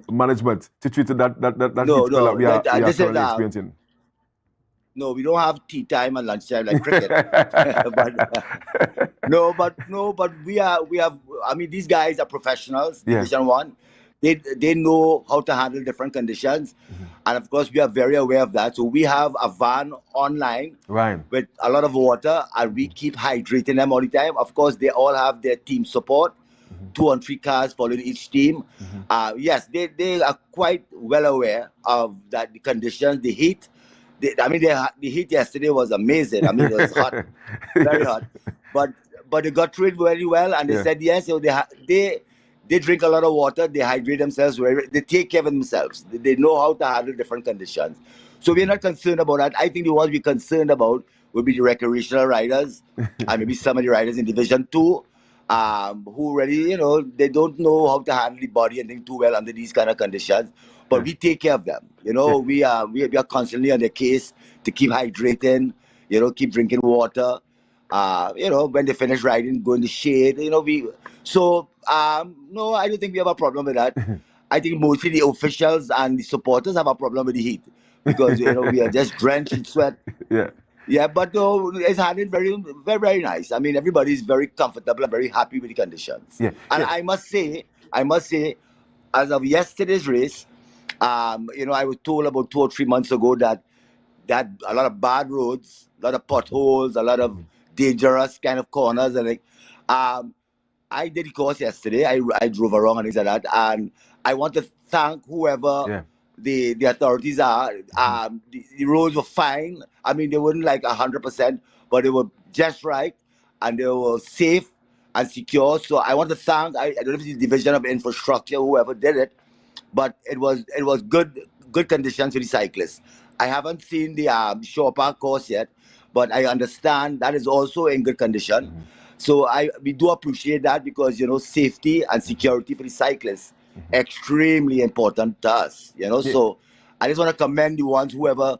management to treat that heat spell that we are currently experiencing?
No, we don't have tea time and lunchtime like cricket. but we have. I mean, these guys are professionals. Division 1, they know how to handle different conditions, and of course we are very aware of that. So we have a van online with a lot of water, and we keep hydrating them all the time. Of course, they all have their team support. 2 or 3 cars following each team. Yes, they are quite well aware of that, the conditions, the heat. The heat yesterday was amazing. I mean, it was hot, very hot. But they got through it very well, and they said yes. So they drink a lot of water. They hydrate themselves. They take care of themselves. They know how to handle different conditions. So we're not concerned about that. I think the ones we're concerned about will be the recreational riders and maybe some of the riders in Division 2. Who really, they don't know how to handle the body and things too well under these kind of conditions. But we take care of them. We are constantly on the case to keep hydrating, keep drinking water. When they finish riding, go in the shade. No, I don't think we have a problem with that. I think mostly the officials and the supporters have a problem with the heat because we are just drenched in sweat. Yeah, but it's handled very, very, very nice. I mean, everybody's very comfortable and very happy with the conditions. And I must say, as of yesterday's race, I was told about 2 or 3 months ago that a lot of bad roads, a lot of potholes, a lot of dangerous kind of corners, and I did the course yesterday. I drove around and things like that, and I want to thank whoever. The authorities are. The roads were fine. I mean, they weren't like 100%, but they were just right, and they were safe and secure. So I want to thank, I don't know if it's the Division of Infrastructure, whoever did it, but it was good conditions for the cyclists. I haven't seen the Shore Park course yet, but I understand that is also in good condition. So we do appreciate that because, you know, safety and security for the cyclists, extremely important to us, you know. So I just want to commend the ones whoever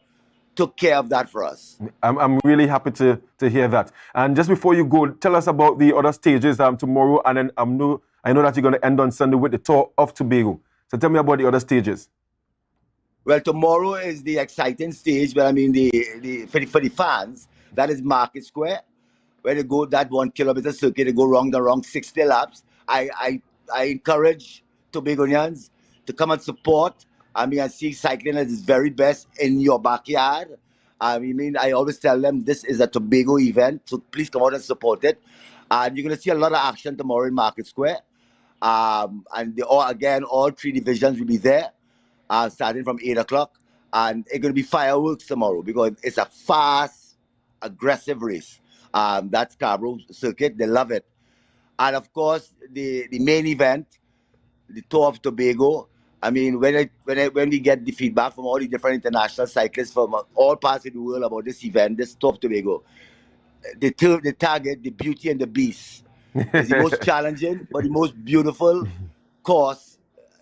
took care of that for us.
I'm really happy to hear that. And just before you go, tell us about the other stages tomorrow, and then I know that you're going to end on Sunday with the tour of Tobago. So tell me about the other stages.
Well, tomorrow is the exciting stage, but I mean, for the fans, that is Market Square, where they go that 1 kilometer circuit, they go around 60 laps. I encourage Tobagonians to come and support. I mean, I see cycling at its very best in your backyard. I mean, I always tell them this is a Tobago event, so please come out and support it. And you're going to see a lot of action tomorrow in Market Square. And all 3 divisions will be there, starting from 8 o'clock. And it's going to be fireworks tomorrow because it's a fast, aggressive race. That's Scarborough Circuit. They love it. And of course, the main event, the Tour of Tobago. I mean, when we get the feedback from all the different international cyclists from all parts of the world about this event, this Tour of Tobago, they target the beauty and the beast. It's the most challenging, but the most beautiful course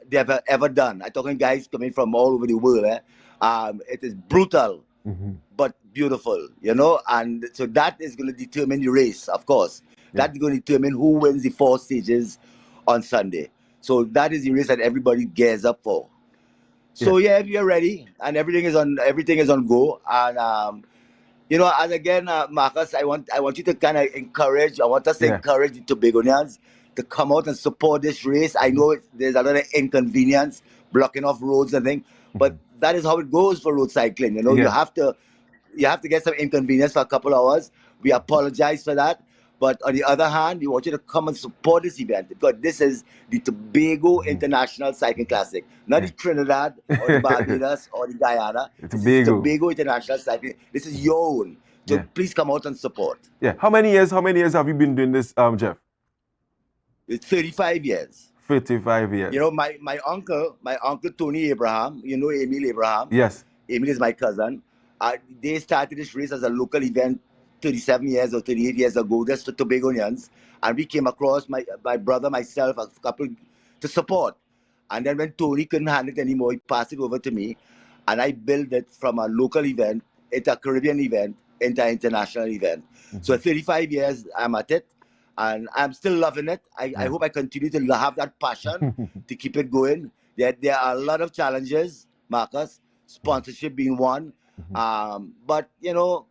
they've ever done. I'm talking guys coming from all over the world. It is brutal, but beautiful, you know. And so that is going to determine the race, of course. That's going to determine who wins the 4 stages on Sunday. So that is the race that everybody gears up for. So yeah, we are ready, and everything is on go. And you know, and again, Marcus, I want you to kind of encourage. I want us to encourage the Tobagonians to come out and support this race. I know there's a lot of inconvenience, blocking off roads and things, but that is how it goes for road cycling. You know, you have to get some inconvenience for a couple hours. We apologize for that. But on the other hand, we want you to come and support this event because this is the Tobago International Cycling Classic, not the Trinidad or the Barbados or the Guyana. This is Tobago International Cycling. This is your own. So please come out and support.
Yeah. How many years have you been doing this, Jeff?
It's 35 years.
35 years.
You know, my uncle Tony Abraham, you know Emil Abraham?
Yes.
Emil is my cousin. They started this race as a local event 37 years or 38 years ago, just the Tobagonians, and we came across, my brother, myself, a couple to support. And then when Tony couldn't handle it anymore, he passed it over to me, and I built it from a local event into a Caribbean event into an international event. So 35 years I'm at it, and I'm still loving it. I hope I continue to have that passion to keep it going. There are a lot of challenges, Marcus, sponsorship being one, but you know,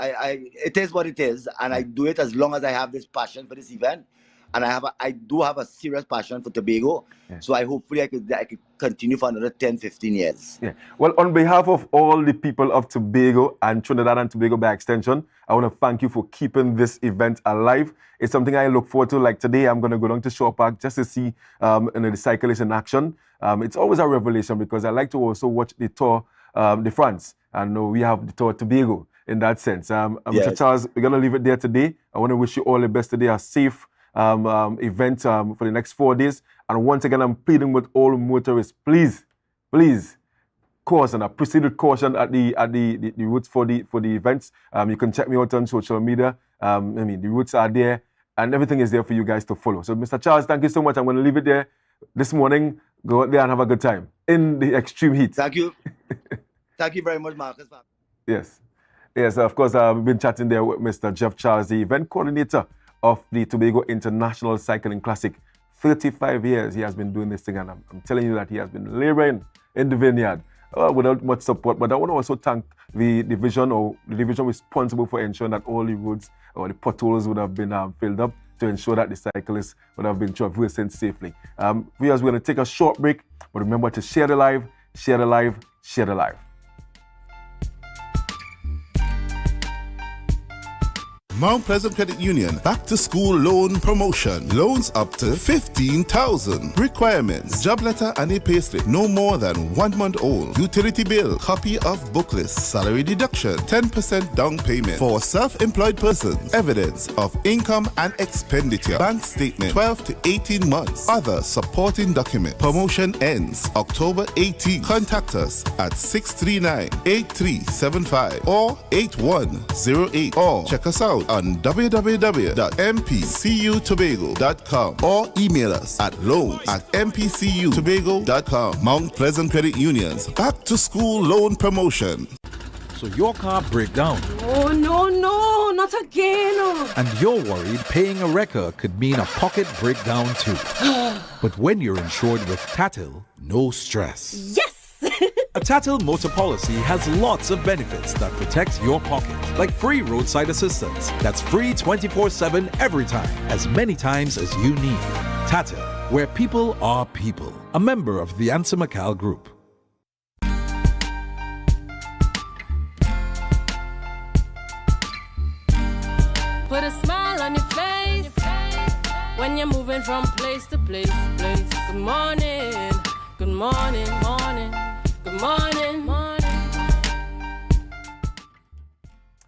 it is what it is, and I do it as long as I have this passion for this event, and I do have a serious passion for Tobago. So I could continue for another 10-15 years.
Yeah. Well, on behalf of all the people of Tobago and Trinidad and Tobago by extension, I want to thank you for keeping this event alive. It's something I look forward to. Like today, I'm going to go down to Shore Park just to see the cyclists in action. It's always a revelation because I like to also watch the Tour de France, and we have the Tour Tobago. In that sense. Mr. Charles, we're going to leave it there today. I want to wish you all the best today, a safe event for the next 4 days. And once again, I'm pleading with all motorists, please, caution, proceed with caution at the routes for the events. You can check me out on social media. The routes are there and everything is there for you guys to follow. So Mr. Charles, thank you so much. I'm going to leave it there this morning. Go out there and have a good time in the extreme heat.
Thank you. Thank you very much, Marcus.
Yes, of course, we've been chatting there with Mr. Jeff Charles, the event coordinator of the Tobago International Cycling Classic. 35 years he has been doing this thing, and I'm telling you that he has been laboring in the vineyard without much support. But I want to also thank the division responsible for ensuring that all the roads or the potholes would have been filled up to ensure that the cyclists would have been traversing safely. Viewers, we're going to take a short break, but remember to share the live, share the live, share the live.
Mount Pleasant Credit Union Back to School Loan Promotion. Loans up to $15,000. Requirements: job letter and a payslip no more than 1 month old. Utility bill, copy of book list, salary deduction, 10% down payment. For self-employed persons, evidence of income and expenditure, bank statement, 12 to 18 months. Other supporting document. Promotion ends October 18. Contact us at 639-8375 or 8108, or check us out on www.mpcutobago.com or email us at loans@mpcutobago.com. Mount Pleasant Credit Union's Back to School Loan Promotion.
So your car break down.
Oh, no, not again.
And you're worried paying a wrecker could mean a pocket breakdown too. But when you're insured with Tatil, no stress.
Yes!
A Tatil motor policy has lots of benefits that protect your pocket, like free roadside assistance that's free 24/7 every time, as many times as you need. Tatil, where people are people. A member of the Ansa McCall Group.
Put a smile on your face when you're moving from place to place. Good morning, good morning, morning, good morning, morning.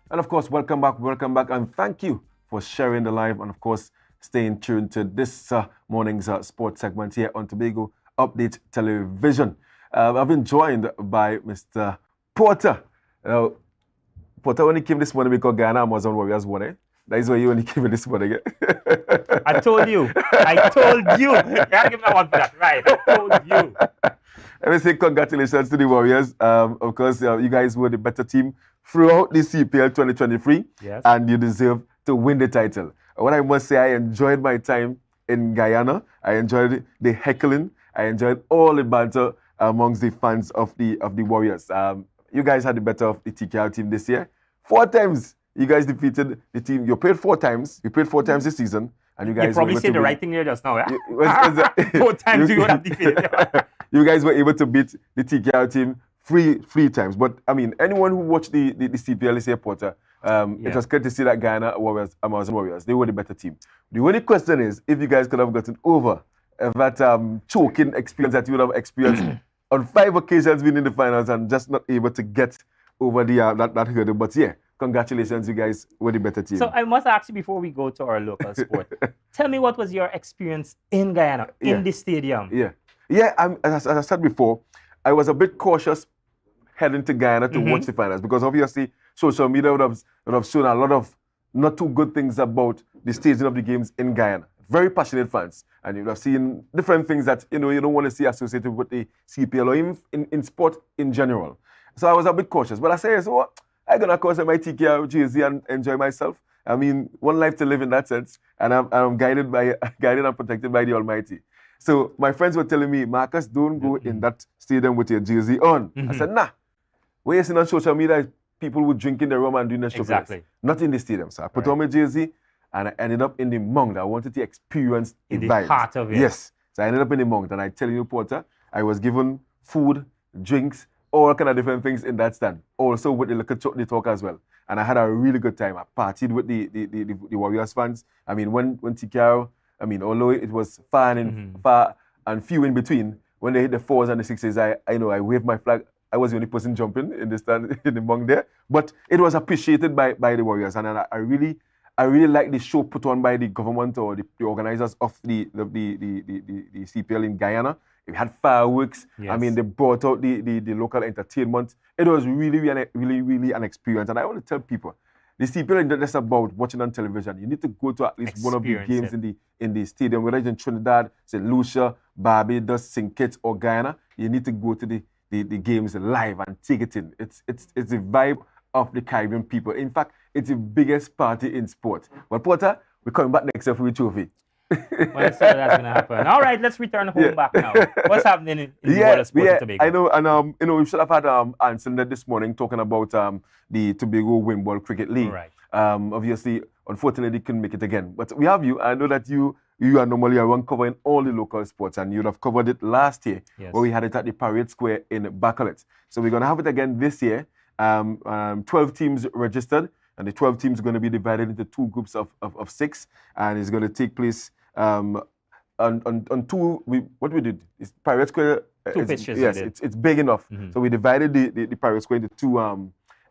And of course, welcome back, and thank you for sharing the live, and of course, staying tuned to this morning's sports segment here on Tobago Update Television. I've been joined by Mr. Porter. Porter, when he came this morning, because Ghana Amazon Warriors won, eh? That is why you only came this morning.
I told you. You can't give me one for that. Right. I told you.
Let me say congratulations to the Warriors. Of course, you guys were the better team throughout the CPL 2023.
Yes.
And you deserve to win the title. What I must say, I enjoyed my time in Guyana. I enjoyed the heckling. I enjoyed all the banter amongst the fans of the Warriors. You guys had the better of the TKR team this year. 4 times. You guys defeated the team. You played 4 times. You played 4 times this season, and you guys.
You probably said the right thing there just now, yeah? 4 times you would have defeated.
You guys were able to beat the TKR team three times. But I mean, anyone who watched the CPL this year, Porter, it was good to see that Guyana Warriors, Amazon Warriors, they were the better team. The only question is if you guys could have gotten over that choking experience that you would have experienced on 5 occasions being in the finals and just not able to get over the that hurdle. But yeah. Congratulations, you guys were the better team.
So I must ask you before we go to our local sport. Tell me, what was your experience in Guyana, in the stadium?
Yeah. As I said before, I was a bit cautious heading to Guyana to watch the finals because obviously social media would have shown a lot of not too good things about the staging of the games in Guyana. Very passionate fans, and you would have seen different things that you don't want to see associated with the CPL or even in sport in general. So I was a bit cautious, but I say, so what? I'm going to cause my TKR jersey and enjoy myself. I mean, one life to live in that sense. And I'm guided and protected by the Almighty. So my friends were telling me, Marcus, don't go in that stadium with your jersey on. I said, nah. What you see on social media, people were drinking the rum and doing the show.
Exactly.
Not in the stadium. So I put on my jersey and I ended up in the Mount. I wanted to experience the vibes.
Heart of it.
Yes. So I ended up in the Mount. And I tell you, Porter, I was given food, drinks, all kind of different things in that stand. Also with the little talk as well. And I had a really good time. I partied with the Warriors fans. I mean, when TKR, I mean, although it was far and few in between, when they hit the 4s and the 6s, I know I waved my flag. I was the only person jumping in the stand in the Mount there. But it was appreciated by the Warriors. And I really like the show put on by the government or the organizers of the CPL in Guyana. We had fireworks.
Yes.
I mean, they brought out the local entertainment. It was really an experience. And I want to tell people, the CPL is not just about watching on television. You need to go to at least one of the games in the stadium, whether it's in Trinidad, St. Lucia, Barbados, St. Kitts, or Guyana. You need to go to the games live and take it in. It's the vibe of the Caribbean people. In fact, it's the biggest party in sport. But Porter, we're coming back next year for a trophy.
Well, so that's gonna happen. All right, let's return home back now. What's happening in the world of sports in Tobago?
I know, and we should have had Anson this morning talking about the Tobago Wimball Cricket League.
Right.
Obviously, unfortunately, couldn't make it again. But we have you. I know that you are normally around covering all the local sports, and you'd have covered it last year, where we had it at the Parade Square in Bacolod. So we're gonna have it again this year. 12 teams registered. And the 12 teams are going to be divided into 2 groups of 6, and it's going to take place on 2. What we did is Pirate Square.
2 pitches.
Yes, it's big enough. So we divided the Pirate Square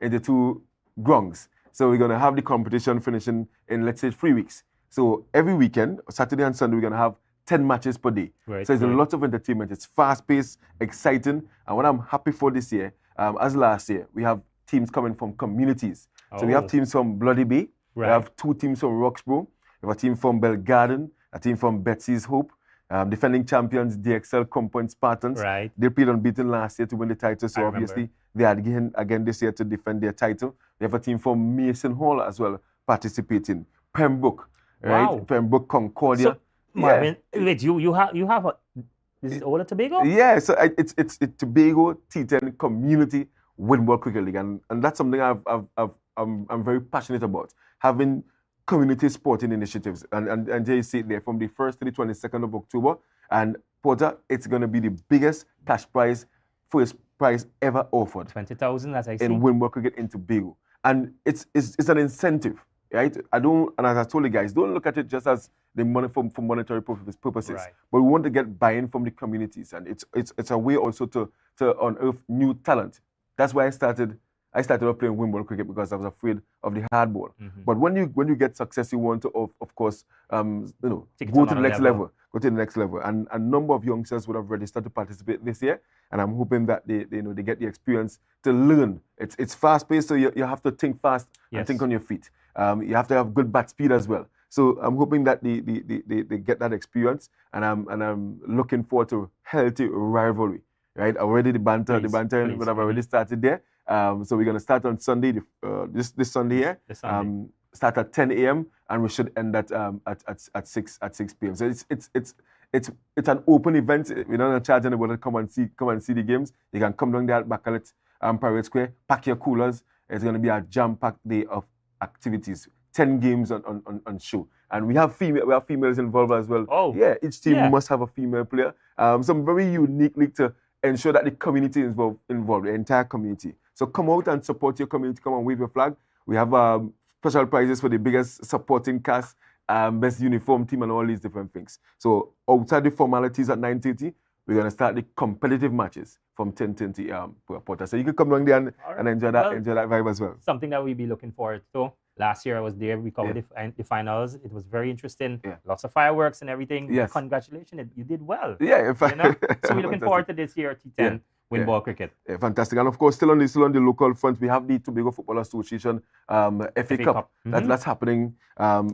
into 2 grounds. So we're going to have the competition finishing in, let's say, 3 weeks. So every weekend, Saturday and Sunday, we're going to have 10 matches per day.
Right,
so it's a lot of entertainment. It's fast-paced, exciting. And what I'm happy for this year, as last year, we have teams coming from communities. So we have teams from Bloody Bay. We have 2 teams from Roxborough. We have a team from Bell Garden, a team from Betsy's Hope. Defending champions, DXL Compound Spartans.
Right.
They played unbeaten last year to win the title, so obviously they are again this year to defend their title. We have a team from Mason Hall as well participating. Pembroke, right? Pembroke, Concordia.
So, Marvin, wait, you have a, this is all at Tobago?
Yeah, so it's Tobago T10 Community Windball Cricket League, and that's something I'm very passionate about. Having community sporting initiatives, and they say there from the 1st to the 22nd of October. And Porter, it's going to be the biggest cash prize, first prize ever offered.
20,000, as I see.
In Windball Cricket in Tobago, and it's an incentive, right? And as I told you guys, don't look at it just as the money for monetary purposes,
Right.
but we want to get buy-in from the communities, and it's a way also to unearth new talent. That's why I started off playing windball cricket, because I was afraid of the hard ball. But when you get success, you want to of course go to the next level. Go to the next level. And a number of youngsters would have registered to participate this year, and I'm hoping that they get the experience to learn. It's fast paced, so you have to think fast and think on your feet. You have to have good bat speed as well. So I'm hoping that they get that experience, and I'm looking forward to healthy rivalry. Right? Already the banter would have already started there. So we're going to start on Sunday, this Sunday here. Start at 10 a.m. and we should end at 6 p.m. So it's an open event. We don't charge anybody to come and see the games. You can come down there at Bacalet Pirate Square, pack your coolers. It's going to be a jam-packed day of activities. 10 games on show, and we have females involved as well.
Oh,
yeah, each team must have a female player. Some very uniquely to ensure that the community is involved, the entire community. So come out and support your community. Come and wave your flag. We have special prizes for the biggest supporting cast, best uniform team, and all these different things. So outside the formalities at 9:30, we're gonna start the competitive matches from 10:20 per Porter. So you can come down there and enjoy that vibe as well.
Something that we'll be looking forward to. Last year I was there. We covered the finals. It was very interesting. Lots of fireworks and everything.
Yes.
Congratulations, you did well.
Yeah,
So we're looking forward to this year T10 windball cricket.
Yeah, fantastic. And of course, still on the local front, we have the Tobago Football Association FA Cup. That's happening.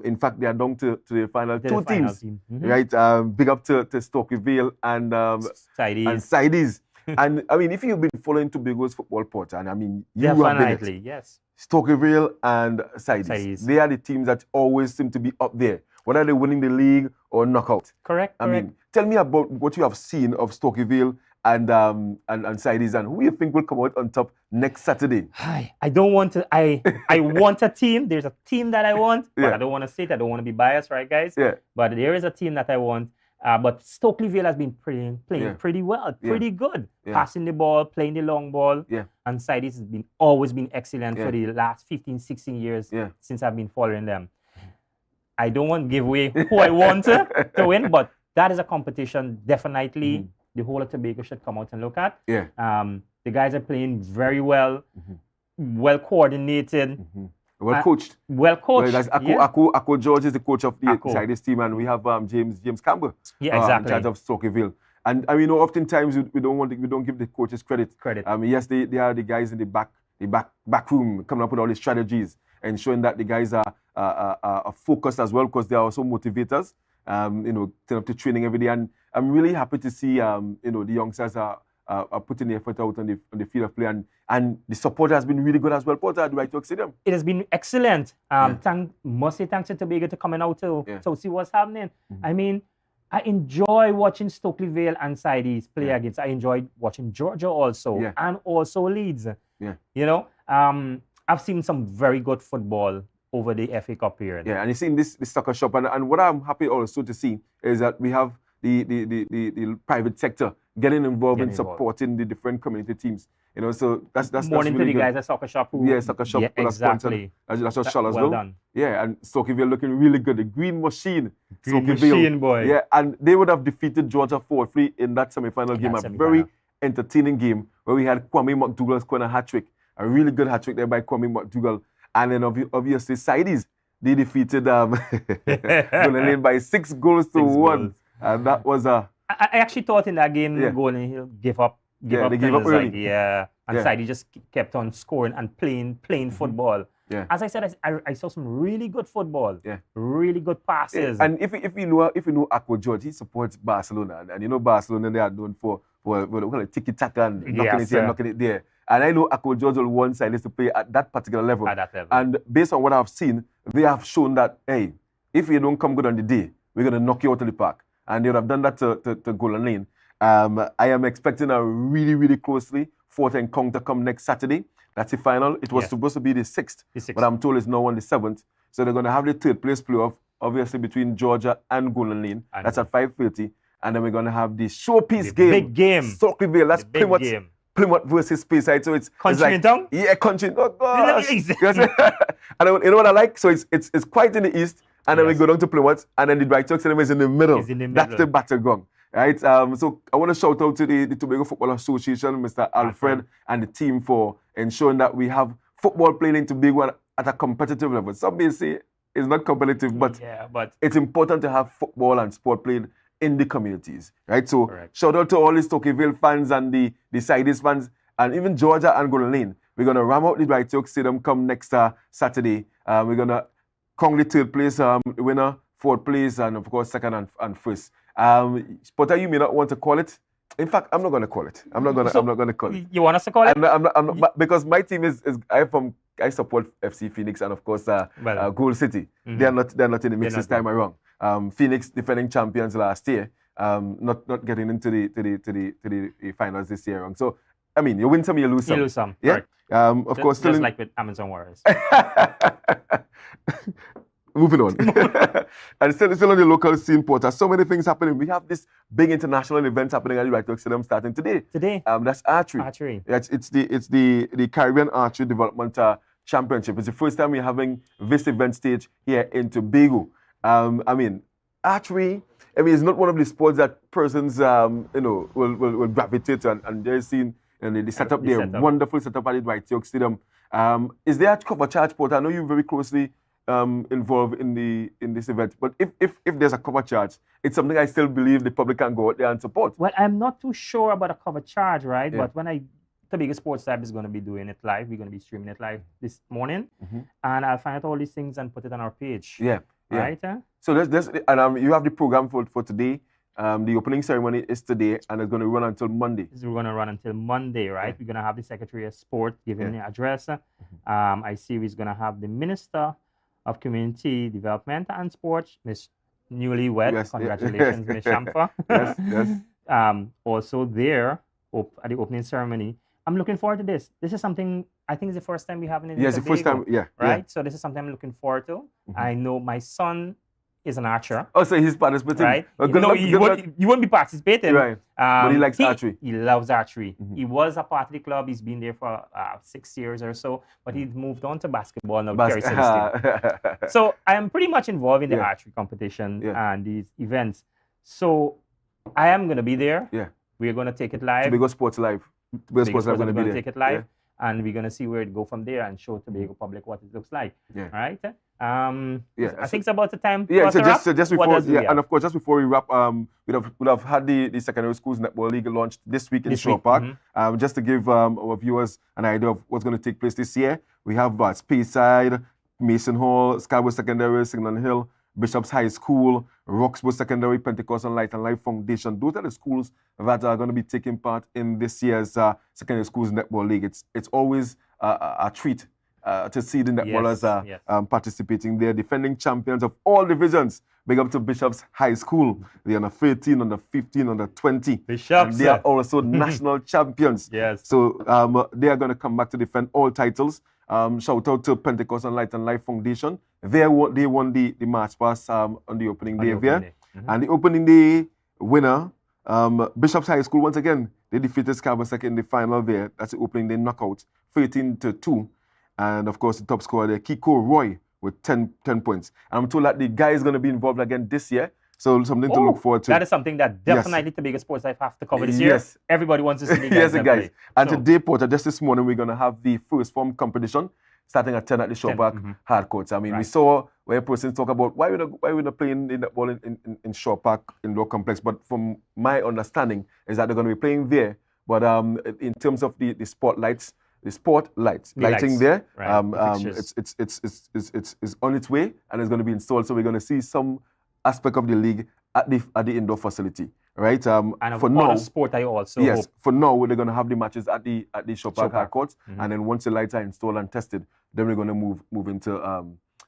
In fact, they are down to the final two teams. Right? Big up to Stokey Vale and Sidees. And I mean, if you've been following Tobago's football, Porter, and I mean, you have been it.
Yes.
Stokeyville and Sidees. They are the teams that always seem to be up there, whether they're winning the league or knockout.
Correct.
I mean, tell me about what you have seen of Stokeyville and Sidees, and who you think will come out on top next Saturday.
I don't want to. I want a team. There's a team that I want, but I don't want to say it. I don't want to be biased, right, guys?
Yeah.
But there is a team that I want. But Stokeyville has been playing pretty well, pretty good. Passing the ball, playing the long ball. And Sidees has always been excellent for the last 15, 16 years since I've been following them. I don't want to give away who I want to win, but that is a competition definitely the whole of Tobago should come out and look at. The guys are playing very well, well coordinated.
Well coached.
Well coached.
Well, Akko George is the coach of the Sidees team, and we have James Campbell in charge of Stokeyville. And we know oftentimes we don't give the coaches credit. Yes, they are the guys in the back room coming up with all the strategies, ensuring that the guys are focused as well, because they are also motivators. Turn up to training every day, and I'm really happy to see the youngsters are putting the effort out on the field of play, and the support has been really good as well. Porter at the White Oak Stadium.
It has been excellent. Must say thanks to Tobago to coming out to see what's happening. I mean, I enjoy watching Stokeyville and Sidees play against. I enjoyed watching Georgia also, and also Leeds. I've seen some very good football over the FA Cup period.
Yeah, and you've seen this soccer shop, and what I'm happy also to see is that we have the private sector getting involved in supporting the different community teams. You know, so that's
morning
really
to the
good.
guys at Soccer Shop who
Soccer Shop
exactly.
That's what Charlottesville.
Well done.
Yeah, and Stokeyville looking really good. The Green Machine.
Green Machine, boy.
Yeah, and they would have defeated Georgia 4-3 in that semi-final game. A very entertaining game where we had Kwame McDougall scoring a hat-trick. A really good hat-trick there by Kwame McDougall. And then obviously Sidees, they defeated Golden Lane by 6 goals to 1. And that was a...
I actually thought in that game Golden Hill gave up.
They gave up early.
And Sidey just kept on scoring and playing football.
Yeah.
As I said, I saw some really good football. Yeah. Really good passes.
Yeah. And if you know Akko George, he supports Barcelona, and you know Barcelona, they are known for tiki-taka and knocking it here, knocking it there. And I know Akko George will want Sidey to play at that particular level. And based on what I've seen, they have shown that, hey, if you don't come good on the day, we're going to knock you out of the park. And they would have done that to Golden Lane. I am expecting a really, really closely fourth encounter come next Saturday. That's the final. It was supposed to be the 6th, but I'm told it's now on the 7th. So they're going to have the third place playoff, obviously between Georgia and Golden Lane. That's at 5:30. And then we're going to have the showpiece game.
Big game.
Stokeyville. That's Plymouth versus Speyside. So it's
country in town?
Yeah, country. Oh, gosh. And you know what I like? So it's quite in the east. And then we go down to Plymouth, and then the Bright Talk Cinema is in the middle. That's the battleground, right? So I want to shout out to the Tobago Football Association, Mr. Alfred, and the team for ensuring that we have football playing in Tobago at a competitive level. Some may say it's not competitive, but it's important to have football and sport playing in the communities, right? So shout out to all the Stokeyville fans and the Sidees fans, and even Georgia and Golden Lane. We're going to ram out the Bright Talk Stadium come next Saturday. We're going to crown the third place winner, fourth place, and of course second and first. Potter, you may not want to call it. In fact, I'm not going to call it. I'm not going to call it.
You want us to call it?
I'm not, because my team is I support FC Phoenix and of course Gold City. Mm-hmm. They're not in the mix this time around. Phoenix defending champions last year. Not getting into the finals this year around. So I mean, you win some, you lose some.
You lose some.
Yeah.
Right.
Of course,
just like with Amazon Warriors.
Moving on. And still on the local scene, Porter. So many things happening. We have this big international event happening at the Bright Talk Stadium starting today. That's archery. It's the Caribbean Archery Development Championship. It's the first time we're having this event stage here in Tobago. I mean, archery, it's not one of the sports that persons, will gravitate to, and they're seeing, the setup there, wonderful setup at the Bright Talk Stadium. Is there a cover charge, Porter? I know you're very closely involved in this event, but if there's a cover charge, it's something I still believe the public can go out there and support.
Well, I'm not too sure about a cover charge, right? Yeah. But when Tobago Sports Lab is going to be doing it live, we're going to be streaming it live this morning, and I'll find out all these things and put it on our page.
Yeah.
Right?
So and you have the program for today. The opening ceremony is today, and it's going to run until Monday.
We're going to run until Monday, right? We're going to have the Secretary of Sport giving the address. I see we're going to have the Minister of Community Development and Sports, Miss Newlywed. Congratulations, Miss Shamfa.
Yes.
Also there at the opening ceremony. I'm looking forward to this. This is something I think is the first time we have it in
Yes, the first time,
right?
Yeah.
So this is something I'm looking forward to. I know my son is an archer.
Oh, so he's participating.
Right? You won't be participating.
Right. But he likes archery.
He loves archery. He was a part of the club. He's been there for 6 years or so, but he's moved on to basketball now. So I am pretty much involved in the archery competition and these events. So I am going to be there.
Yeah.
We're going to take it live.
Tobago Sports Live. Tobago Sports Live
going to
be there.
Take it live. And we're going to see where it go from there and show Tobago public what it looks like.
Yeah.
Right? I think it's about the time.
Yeah, so just before, and of course, just before we wrap, we'd have had the secondary schools netball league launched this week in Shore Park. Just to give our viewers an idea of what's going to take place this year, we have Speyside, Mason Hall, Scarborough Secondary, Signal Hill, Bishop's High School, Roxburgh Secondary, Pentecostal Light and Life Foundation. Those are the schools that are going to be taking part in this year's secondary schools netball league. It's always a treat to see the netballers participating. They're defending champions of all divisions. Big up to Bishop's High School. They're under 13, under 15, under 20.
Bishops.
And they are also national champions.
Yes.
So they are going to come back to defend all titles. Shout out to Pentecostal Light and Life Foundation. They won the March Pass on the opening day of year. And the opening day winner Bishop's High School, once again, they defeated Scarborough in the final there. That's the opening day knockout, 13-2. And of course, the top scorer there, Kiko Roy, with 10 points. And I'm told that the guy is going to be involved again this year. So something to look forward to.
That is something that definitely Tobago Sports Life have to cover this year.
Yes.
Everybody wants to see the guys.
Yes, the guys.
Play.
And today, Porter, just this morning, we're going to have the first form competition starting at 10 at the Shawpark hard courts. I mean, we saw where persons talk about why we're not playing in the ball in Shawpark indoor complex. But from my understanding is that they're going to be playing there. But in terms of the spotlights, lighting there, it's on its way and it's going to be installed. So we're going to see some aspect of the league at the indoor facility, right?
And
for now,
sport I also
hope. For now they're going to have the matches at the Shawpark hard courts, and then once the lights are installed and tested, then we're going to move into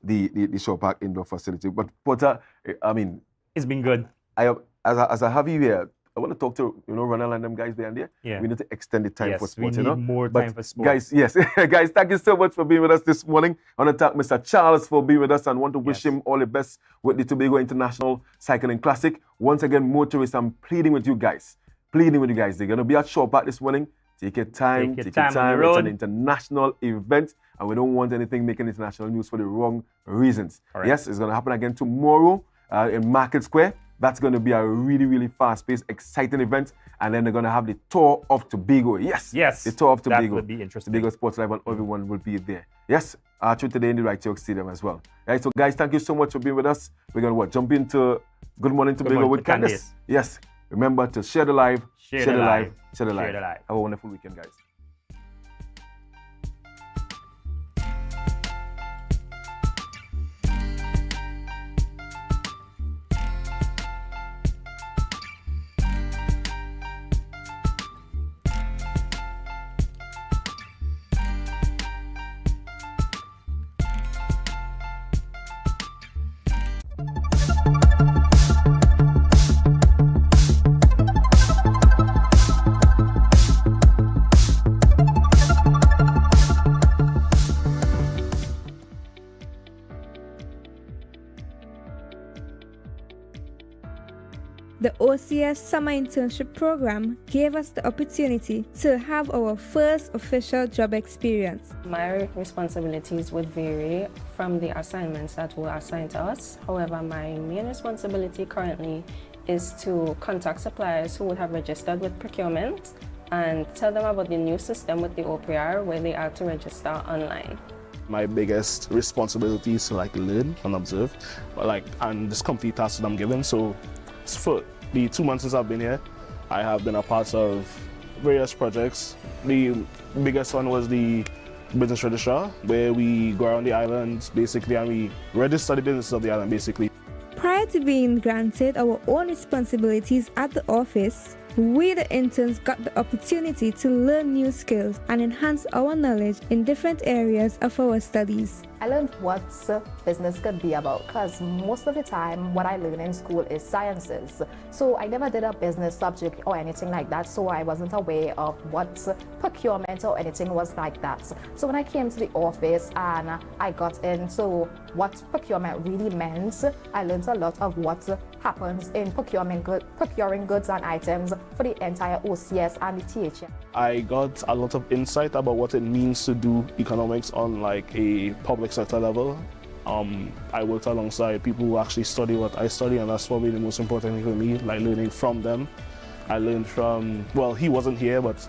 the Shawpark indoor facility. But Porter, I mean,
it's been good.
As I have you here, I want to talk to Ronald and them guys there and there.
Yeah.
We need to extend the time for sports.
We need more time for sports.
Guys, yes, guys, thank you so much for being with us this morning. I want to thank Mr. Charles for being with us and want to wish him all the best with the Tobago International Cycling Classic. Once again, motorists, I'm pleading with you guys. They're going to be at Shawpark this morning. Take your time. Take your time. It's an international event, and we don't want anything making international news for the wrong reasons.
Correct.
Yes, it's going to happen again tomorrow in Market Square. That's going to be a really, really fast-paced, exciting event. And then they're going to have the Tour of Tobago. Yes. The Tour of Tobago.
That would be interesting.
Tobago Sports Live, and everyone will be there. Yes, actually today in the Right York Stadium as well. Right, so guys, thank you so much for being with us. We're going to jump into Good Morning Tobago with Candice. Yes. Remember to share the live, share the live. Have a wonderful weekend, guys.
The OCS Summer Internship Program gave us the opportunity to have our first official job experience.
My responsibilities would vary from the assignments that were assigned to us. However, my main responsibility currently is to contact suppliers who would have registered with procurement and tell them about the new system with the OPR where they are to register online.
My biggest responsibility is to learn and observe, and just complete tasks that I'm given. So for the 2 months since I've been here, I have been a part of various projects. The biggest one was the business registrar, where we go around the island basically and we register the businesses of the island basically.
Prior to being granted our own responsibilities at the office, we the interns got the opportunity to learn new skills and enhance our knowledge in different areas of our studies.
I learned what business could be about because most of the time what I learn in school is sciences. So I never did a business subject or anything like that, so I wasn't aware of what procurement or anything was like that. So when I came to the office and I got into what procurement really meant, I learned a lot of what happens in procuring goods and items for the entire OCS and the THM.
I got a lot of insight about what it means to do economics on a public sector level. I worked alongside people who actually study what I study, and that's probably the most important thing for me, learning from them. I learned from, he wasn't here, but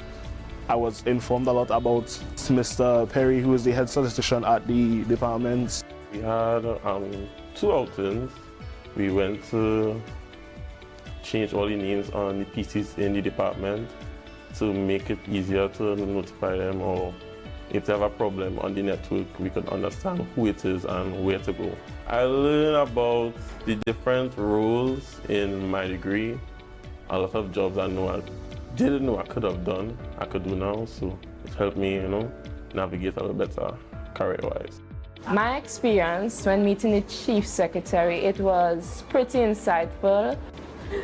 I was informed a lot about Mr. Perry, who is the head statistician at the department.
We had 2 outings. We went to change all the names on the PCs in the department to make it easier to notify them, or if they have a problem on the network, we could understand who it is and where to go. I learned about the different roles in my degree. A lot of jobs I didn't know I could have done, I could do now, so it helped me, navigate a little better career-wise.
My experience when meeting the Chief Secretary, it was pretty insightful.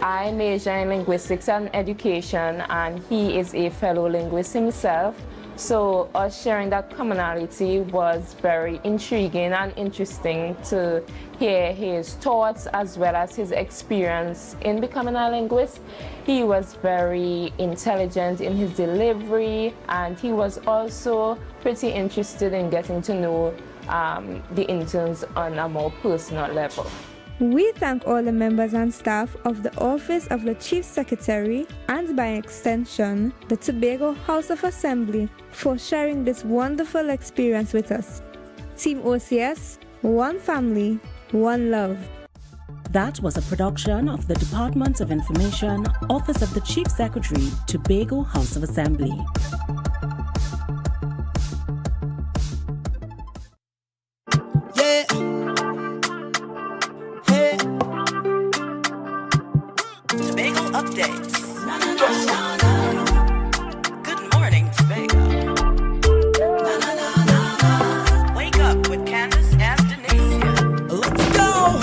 I major in linguistics and education, and he is a fellow linguist himself. So us sharing that commonality was very intriguing and interesting to hear his thoughts as well as his experience in becoming a linguist. He was very intelligent in his delivery, and he was also pretty interested in getting to know the interns on a more personal level.
We thank all the members and staff of the Office of the Chief Secretary and by extension the Tobago House of Assembly for sharing this wonderful experience with us. Team OCS, one family, one love.
That was a production of the Department of Information, Office of the Chief Secretary, Tobago House of Assembly.
Updates. Good morning, Tobago. Wake up with Candace and Denise. Let's go.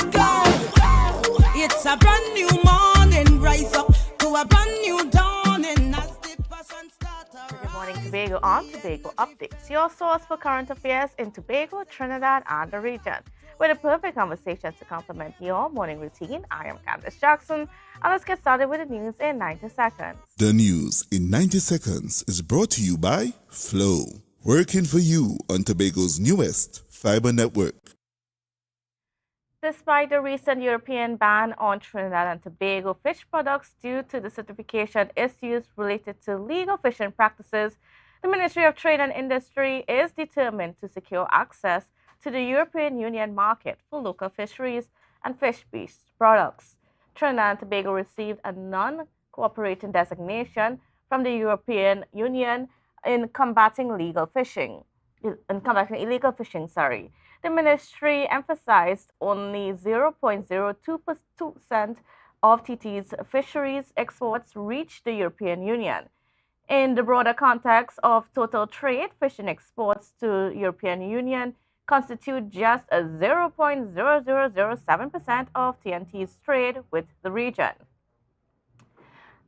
It's a brand new morning. Rise up to a brand new dawning. As the passion starts.
Good morning, Tobago on Tobago Updates, your source for current affairs in Tobago, Trinidad, and the region. With a perfect conversation to complement your morning routine, I am Candace Jackson, and let's get started with the news in 90 seconds.
The news in 90 seconds is brought to you by Flow, working for you on Tobago's newest fiber network.
Despite the recent European ban on Trinidad and Tobago fish products due to the certification issues related to legal fishing practices, the Ministry of Trade and Industry is determined to secure access to the European Union market for local fisheries and fish-based products. Trinidad and Tobago received a non-cooperating designation from the European Union in combating illegal fishing. The ministry emphasized only 0.02% of TT's fisheries exports reach the European Union. In the broader context of total trade, fishing exports to European Union constitute just a 0.0007% of TNT's trade with the region.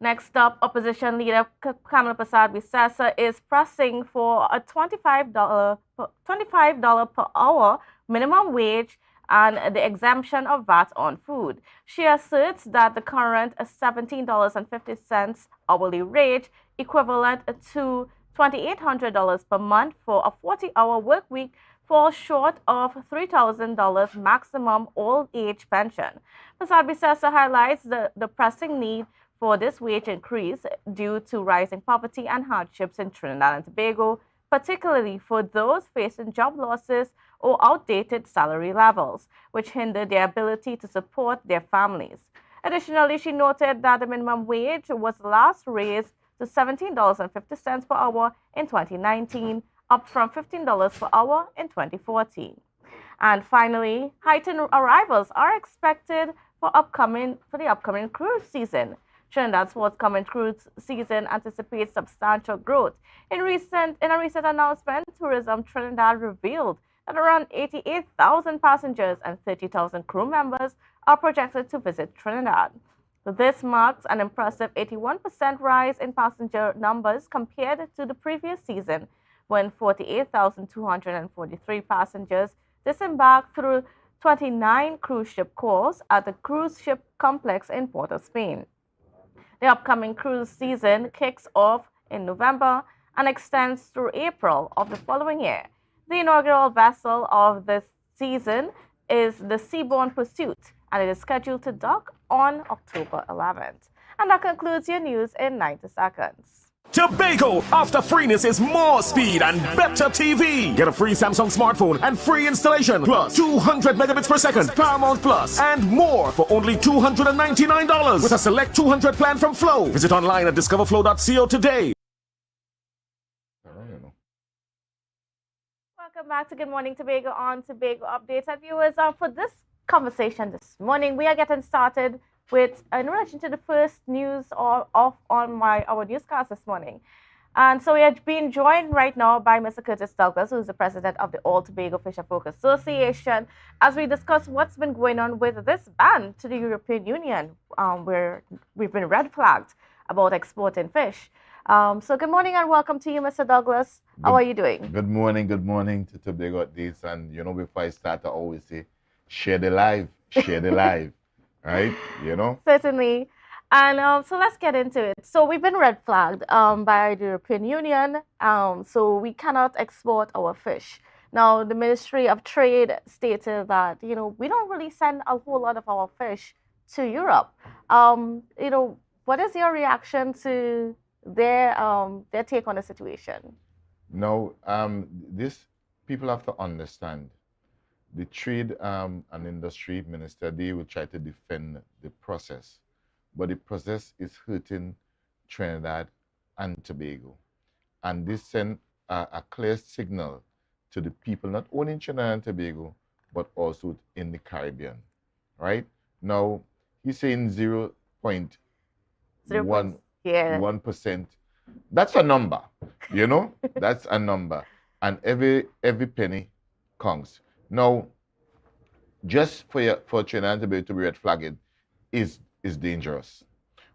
Next up, opposition leader Kamala Persad-Bissessar is pressing for a $25 per hour minimum wage and the exemption of VAT on food. She asserts that the current $17.50 hourly rate, equivalent to $2,800 per month for a 40-hour work week, falls short of $3,000 maximum old age pension. Persad-Bissessar highlights the pressing need for this wage increase due to rising poverty and hardships in Trinidad and Tobago, particularly for those facing job losses or outdated salary levels, which hinder their ability to support their families. Additionally, she noted that the minimum wage was last raised to $17.50 per hour in 2019, up from $15 per hour in 2014. And finally, heightened arrivals are expected for the upcoming cruise season. Trinidad's forthcoming cruise season anticipates substantial growth. In a recent announcement, Tourism Trinidad revealed that around 88,000 passengers and 30,000 crew members are projected to visit Trinidad. This marks an impressive 81% rise in passenger numbers compared to the previous season, when 48,243 passengers disembarked through 29 cruise ship calls at the cruise ship complex in Port of Spain. The upcoming cruise season kicks off in November and extends through April of the following year. The inaugural vessel of this season is the Seabourn Pursuit, and it is scheduled to dock on October 11th. And that concludes your news in 90 seconds.
Tobago, after freeness is more speed and better TV. Get a free Samsung smartphone and free installation, plus 200 megabits per second, Paramount Plus, and more for only $299 with a select 200 plan from Flow. Visit online at discoverflow.co today.
Welcome back to Good Morning Tobago on Tobago Updates. And viewers, for this conversation this morning, we are getting started with in relation to the first news on our newscast this morning. And so we are being joined right now by Mr. Curtis Douglas, who is the president of the All Tobago Fisher Folk Association, as we discuss what's been going on with this ban to the European Union, where we've been red flagged about exporting fish. So good morning and welcome to you, Mr. Douglas. How are you doing?
Good morning to Tobago this. And you know, before I start, I always say, share the live, right? You know?
Certainly. And so let's get into it. So we've been red flagged by the European Union. So we cannot export our fish. Now, the Ministry of Trade stated that, you know, we don't really send a whole lot of our fish to Europe. You know, what is your reaction to their take on the situation?
No, this people have to understand. The Trade and Industry Minister, they will try to defend the process, but the process is hurting Trinidad and Tobago. And this sends a clear signal to the people, not only in Trinidad and Tobago, but also in the Caribbean, right? Now, he's saying 0.1%. That's a number, you know? That's a number. And every penny counts. Now, just for Trinidad and Tobago to be red flagged is dangerous.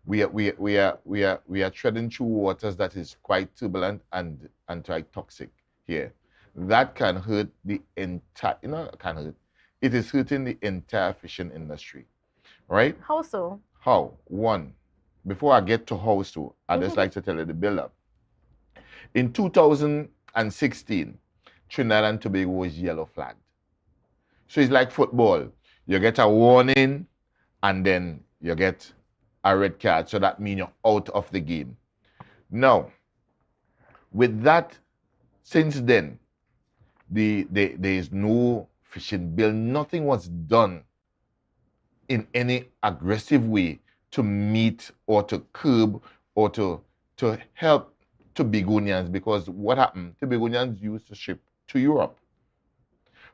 We are treading through waters that is quite turbulent and quite toxic here. That can hurt the entire, you know, it is hurting the entire fishing industry, right?
How so?
How? One, before I get to how so, I'd just like to tell you the build-up. In 2016, Trinidad and Tobago was yellow flagged. So it's like football. You get a warning and then you get a red card. So that means you're out of the game. Now, with that, since then, there is no fishing bill. Nothing was done in any aggressive way to meet or to curb or to help Tobagonians, because what happened? Tobagonians used to ship to Europe,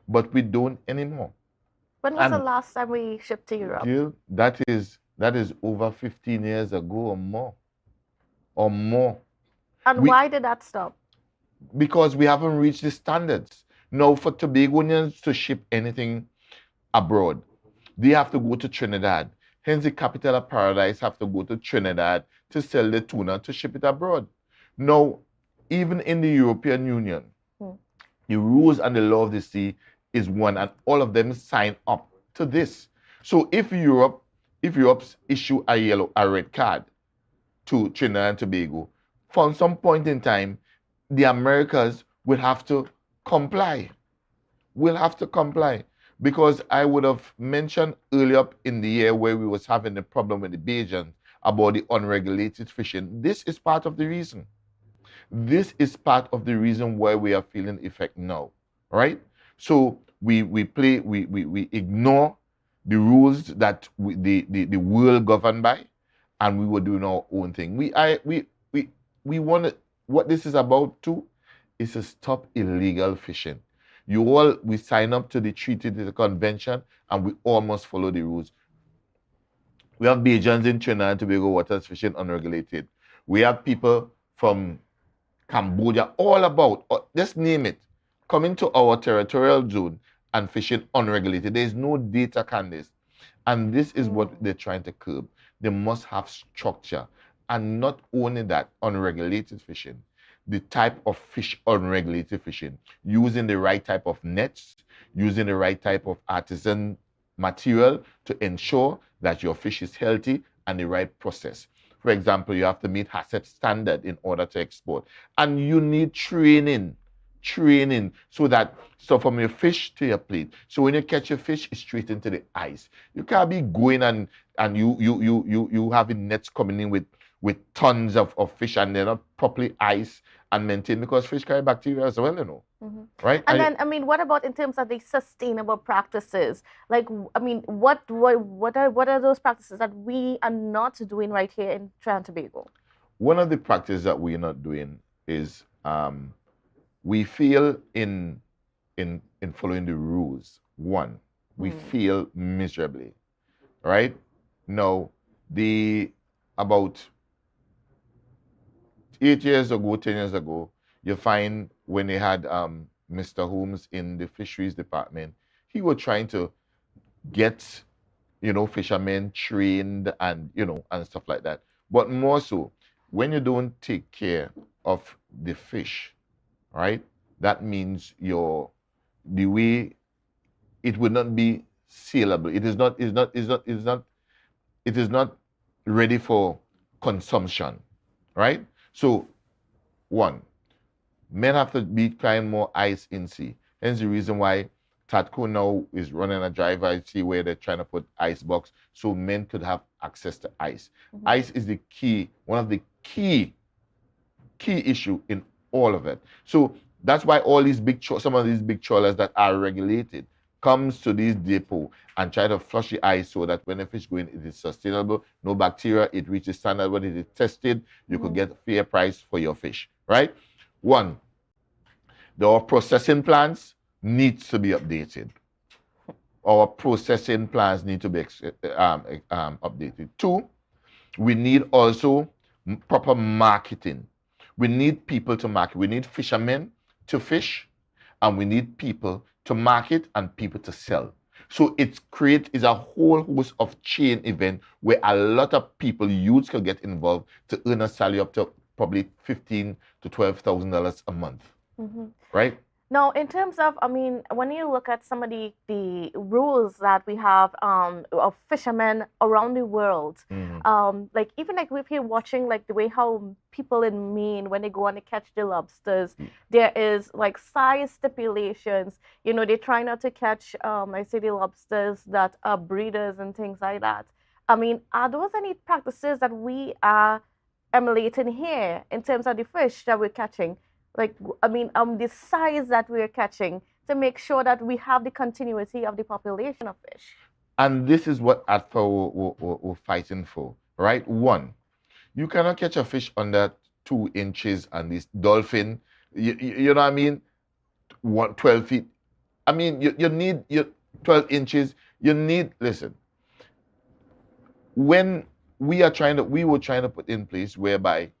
but we don't anymore.
When was the last time we shipped to Europe?
Jill, that is over 15 years ago or more.
And why did that stop?
Because we haven't reached the standards. Now, for Tobagonians to ship anything abroad, they have to go to Trinidad. Hence, the capital of paradise have to go to Trinidad to sell the tuna to ship it abroad. Now, even in the European Union, the rules and the law of the sea is one, and all of them sign up to this. So if Europe's issue a red card to Trinidad and Tobago, from some point in time, the Americas will have to comply. We'll have to comply. Because I would have mentioned earlier in the year where we was having a problem with the Bajans about the unregulated fishing. This is part of the reason. This is part of the reason why we are feeling the effect now, right? So we ignore the rules that the world governed by, and we were doing our own thing. We want to, what this is about too, is to stop illegal fishing. We sign up to the treaty, to the convention, and we almost follow the rules. We have Bajans in Trinidad and Tobago waters fishing unregulated. We have people from Cambodia, all about, just name it, coming to our territorial zone and fishing unregulated. There is no data, Candice. And this is what they're trying to curb. They must have structure. And not only that, unregulated fishing, the type of fish, unregulated fishing, using the right type of nets, using the right type of artisan material to ensure that your fish is healthy and the right process. For example, you have to meet HACCP standard in order to export. And you need training so from your fish to your plate. So when you catch your fish, it's straight into the ice. You can't be going and you having nets coming in with tons of fish and they're not properly iced and maintained, because fish carry bacteria as well, you know. Right?
And then, I mean, what about in terms of the sustainable practices? Like, I mean, what are those practices that we are not doing right here in Trinidad and Tobago?
One of the practices that we're not doing is we fail in following the rules. One, we fail miserably, right? Now, about 8 years ago, 10 years ago, you find when they had Mr. Holmes in the fisheries department, he was trying to get, fishermen trained and, and stuff like that. But more so, when you don't take care of the fish, right? That means the way it would not be saleable. It is not ready for consumption, right? So, one, men have to be trying more ice in sea. Hence the reason why Tatco now is running a drive I see where they're trying to put ice box so men could have access to ice. Ice is the key, one of the key issue in all of it. So that's why all these some of these big trawlers that are regulated comes to these depot and try to flush the ice so that when the fish go in, it is sustainable, no bacteria, it reaches standard, when it is tested, you could get a fair price for your fish, right? One, our processing plants needs to be updated. Our processing plants need to be updated. Two, we need also proper marketing. We need people to market. We need fishermen to fish, and we need people to market and people to sell. So it's a whole host of chain event where a lot of people, youths, can get involved to earn a salary up to probably $15,000 to $12,000 a month, right?
Now, in terms of, I mean, when you look at some of the rules that we have of fishermen around the world, like even like if you're watching like the way how people in Maine, when they go on to catch the lobsters, there is like size stipulations. You know, they try not to catch, I say, the lobsters that are breeders and things like that. I mean, are those any practices that we are emulating here in terms of the fish that we're catching? Like, I mean, the size that we're catching to make sure that we have the continuity of the population of fish.
And this is what ADFA we're fighting for, right? One, you cannot catch a fish under 2 inches and this dolphin, you know what I mean? 12 feet. I mean, you need 12 inches. You need, listen, when we were trying to put in place whereby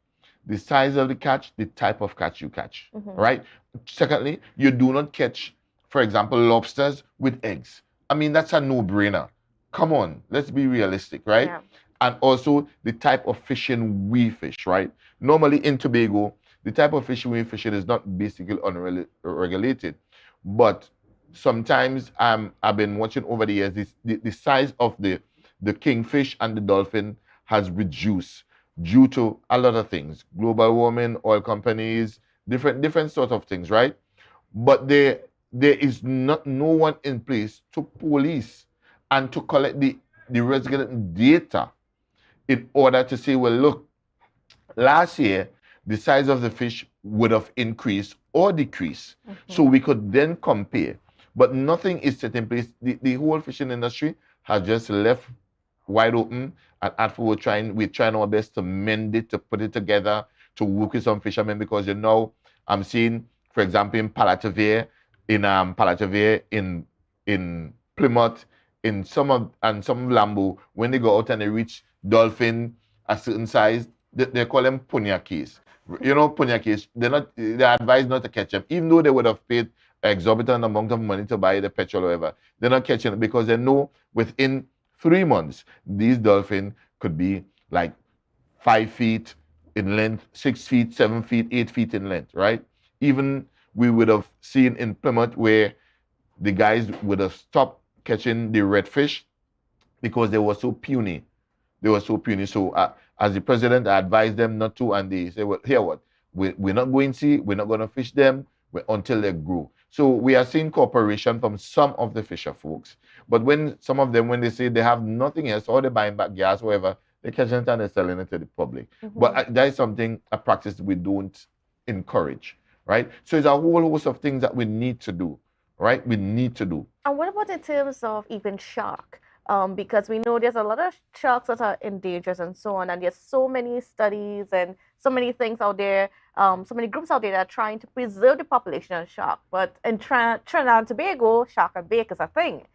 the size of the catch, the type of catch you catch, right? Secondly, you do not catch, for example, lobsters with eggs. I mean, that's a no-brainer. Come on, let's be realistic, right? Yeah. And also the type of fishing we fish, right? Normally in Tobago, the type of fishing we fish is not basically unregulated, but sometimes I've been watching over the years, the size of the kingfish and the dolphin has reduced due to a lot of things, global warming, oil companies, different sort of things, right? But there is no one in place to police and to collect the resident data in order to say, well, look, last year, the size of the fish would have increased or decreased. So we could then compare. But nothing is set in place. The whole fishing industry has just left wide open, and after we're trying our best to mend it, to put it together, to work with some fishermen, because I'm seeing, for example, in Palatavere, in Plymouth, in some of Lambo, when they go out and they reach dolphin a certain size, they call them punyakis. You know, punyakis, they're advised not to catch them, even though they would have paid an exorbitant amount of money to buy the petrol or whatever. They're not catching it because they know within 3 months, these dolphins could be like 5 feet in length, 6 feet, 7 feet, 8 feet in length, right? Even we would have seen in Plymouth where the guys would have stopped catching the redfish because they were so puny. So as the president, I advised them not to, and they say, well, here what? We're not going to see, we're not going to fish them until they grow. So we are seeing cooperation from some of the fisher folks. But when some of them, when they say they have nothing else, or they're buying back gas, whatever, they catch it and they're selling it to the public. But that is a practice we don't encourage, right? So it's a whole host of things that we need to do, right? We need to do.
And what about in terms of even shark? Because we know there's a lot of sharks that are endangered and so on, and there's so many studies and so many things out there, so many groups out there that are trying to preserve the population of shark. But in Trinidad and Tobago, shark and bake is a thing.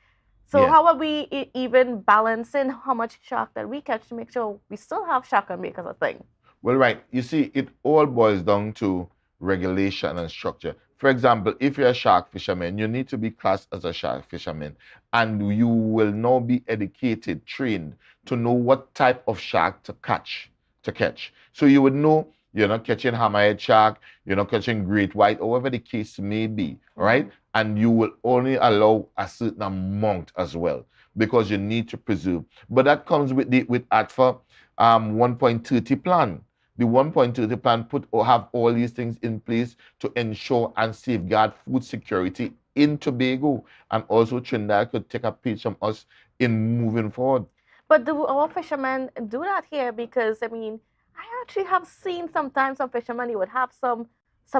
So how are we even balancing how much shark that we catch to make sure we still have shark and bake as a thing?
Well, right. You see, it all boils down to regulation and structure. For example, if you're a shark fisherman, you need to be classed as a shark fisherman, and you will now be educated, trained to know what type of shark to catch to catch. So you would know you're not catching hammerhead shark, you're not catching great white, or whatever the case may be, right? And you will only allow a certain amount as well, because you need to preserve. But that comes with ATFA 1.30 plan. The 1.30 plan have all these things in place to ensure and safeguard food security in Tobago, and also Trinidad could take a page from us in moving forward.
But do our fishermen do that here? Because I mean, I actually have seen sometimes some fishermen, you would have some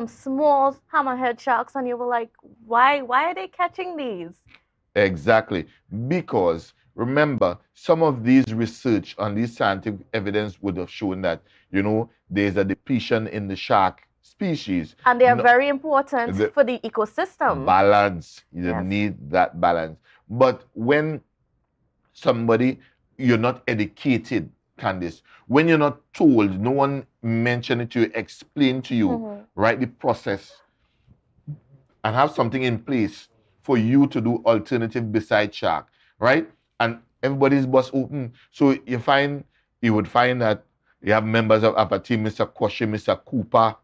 small hammerhead sharks, and you were like, why are they catching these?
Exactly, because remember, some of these research on these scientific evidence would have shown that, you know, there's a depletion in the shark species.
And they are very important for the ecosystem.
Balance, you need that balance. But when you're not educated, Candice, when you're not told, no one mentioned it to you, explain to you, right, the process, and have something in place for you to do alternative beside shark, right? And everybody's bus open. So you would find that you have members of our team, Mr. Koshi, Mr. Cooper,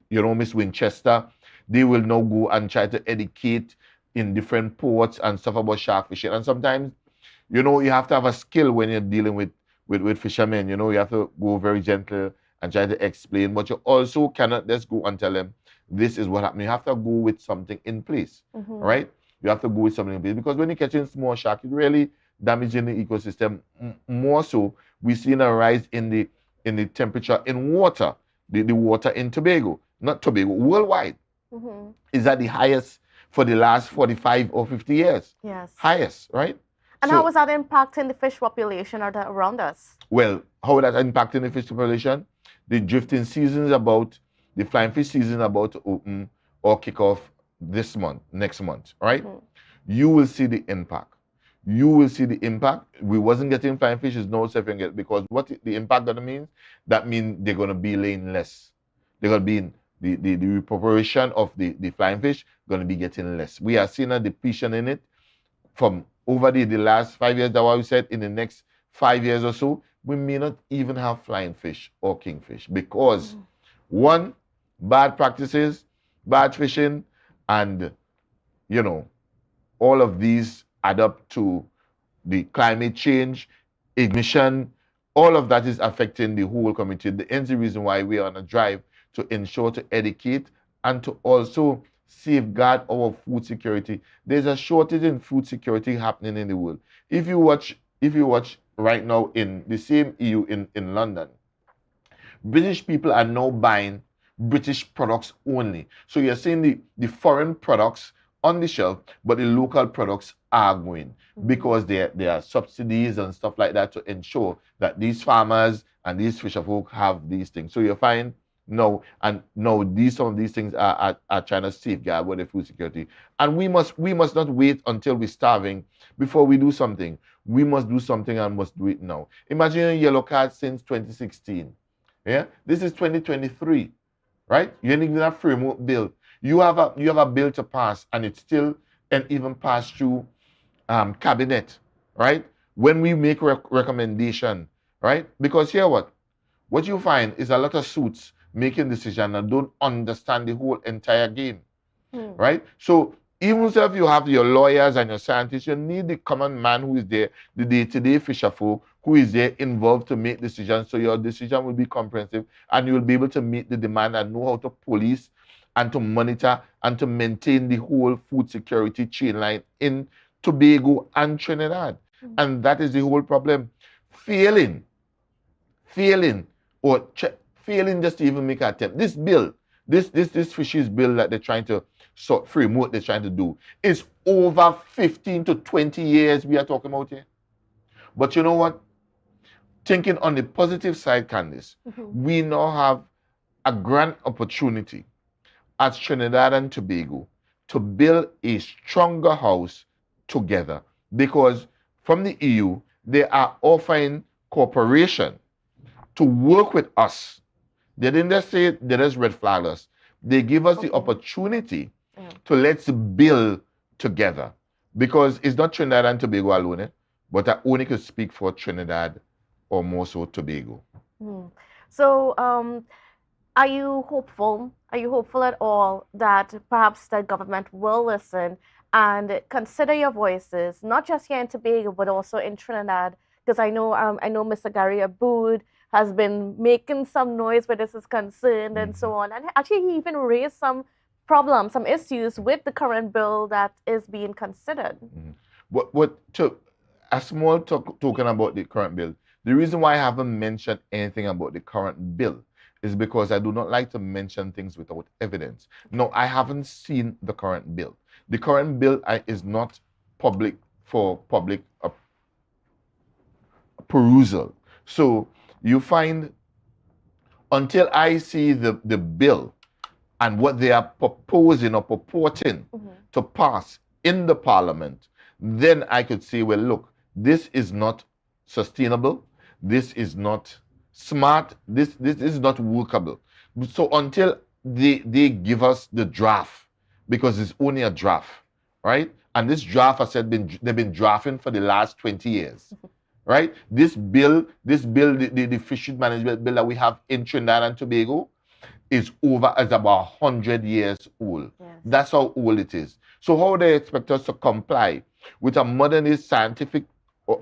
you know, Miss Winchester. They will now go and try to educate in different ports and stuff about shark fishing. And sometimes, you know, you have to have a skill when you're dealing with fishermen. You know, you have to go very gentle and try to explain, but you also cannot just go and tell them, this is what happened. You have to go with something in place, right? You have to go with something in place, because when you're catching small shark, it's really damaging the ecosystem. More so, we've seen a rise in the temperature in water, the water in Tobago, not Tobago, worldwide, is at the highest for the last 45 or 50 years.
Yes.
Highest, right?
And how is that impacting the fish population around us?
Well, how that impacting the fish population? The drifting season is about, the flying fish season is about to open or kick off next month, right? You will see the impact. You will see the impact. We wasn't getting flying fish, is no suffering it, because what the impact gonna mean? That means they're gonna be laying less. They're gonna be in the reproportion of the flying fish gonna be getting less. We are seeing a depletion in it from over the last 5 years. That's why we said in the next 5 years or so, we may not even have flying fish or kingfish, because one, bad practices, bad fishing, and, you know, all of these add up to the climate change, ignition, all of that is affecting the whole community. The reason why we are on a drive to ensure to educate and to also safeguard our food security. There's a shortage in food security happening in the world. If you watch right now in the same EU in London, British people are now buying British products only. So you're seeing the foreign products on the shelf, but the local products are going, because there are subsidies and stuff like that to ensure that these farmers and these fisher folk have these things. So you find some of these things are trying to safeguard with the food security. And we must not wait until we're starving before we do something. We must do something and must do it now. Imagine a yellow card since 2016. Yeah, this is 2023, right? You ain't even have framework bill. You have a bill to pass, and it's still and even pass through cabinet, right? When we make recommendation, right? Because here what you find is a lot of suits making decisions and don't understand the whole entire game, right? So even if you have your lawyers and your scientists, you need the common man who is there, the day-to-day fisher folk, who is there involved to make decisions, so your decision will be comprehensive and you will be able to meet the demand and know how to police and to monitor and to maintain the whole food security chain line in Tobago and Trinidad. And that is the whole problem. Failing just to even make an attempt. This bill, this fisheries bill that they're trying to framework they're trying to do, is over 15 to 20 years we are talking about here. But you know what? Thinking on the positive side, Candice, we now have a grand opportunity as Trinidad and Tobago to build a stronger house together, because from the EU, they are offering cooperation to work with us. They didn't just say they just red flag us. They give us the opportunity to let's build together, because it's not Trinidad and Tobago alone, but I only could speak for Trinidad or more so Tobago.
So, are you hopeful? Are you hopeful at all that perhaps the government will listen and consider your voices, not just here in Tobago, but also in Trinidad? Because I know Mr. Gary Aboud has been making some noise where this is concerned and so on. And actually, he even raised some problems, some issues with the current bill that is being considered.
A small token about the current bill. The reason why I haven't mentioned anything about the current bill is because I do not like to mention things without evidence. No, I haven't seen the current bill. The current bill is not public for public perusal. So you find, until I see the bill and what they are proposing or purporting to pass in the parliament, then I could say, well, look, this is not sustainable. This is not smart. This is not workable. So until they give us the draft, because it's only a draft, right? And this draft, I said, they've been drafting for the last 20 years, right? This bill, the fisheries management bill that we have in Trinidad and Tobago, is about 100 years old. Yes. That's how old it is. So how they expect us to comply with a modernist scientific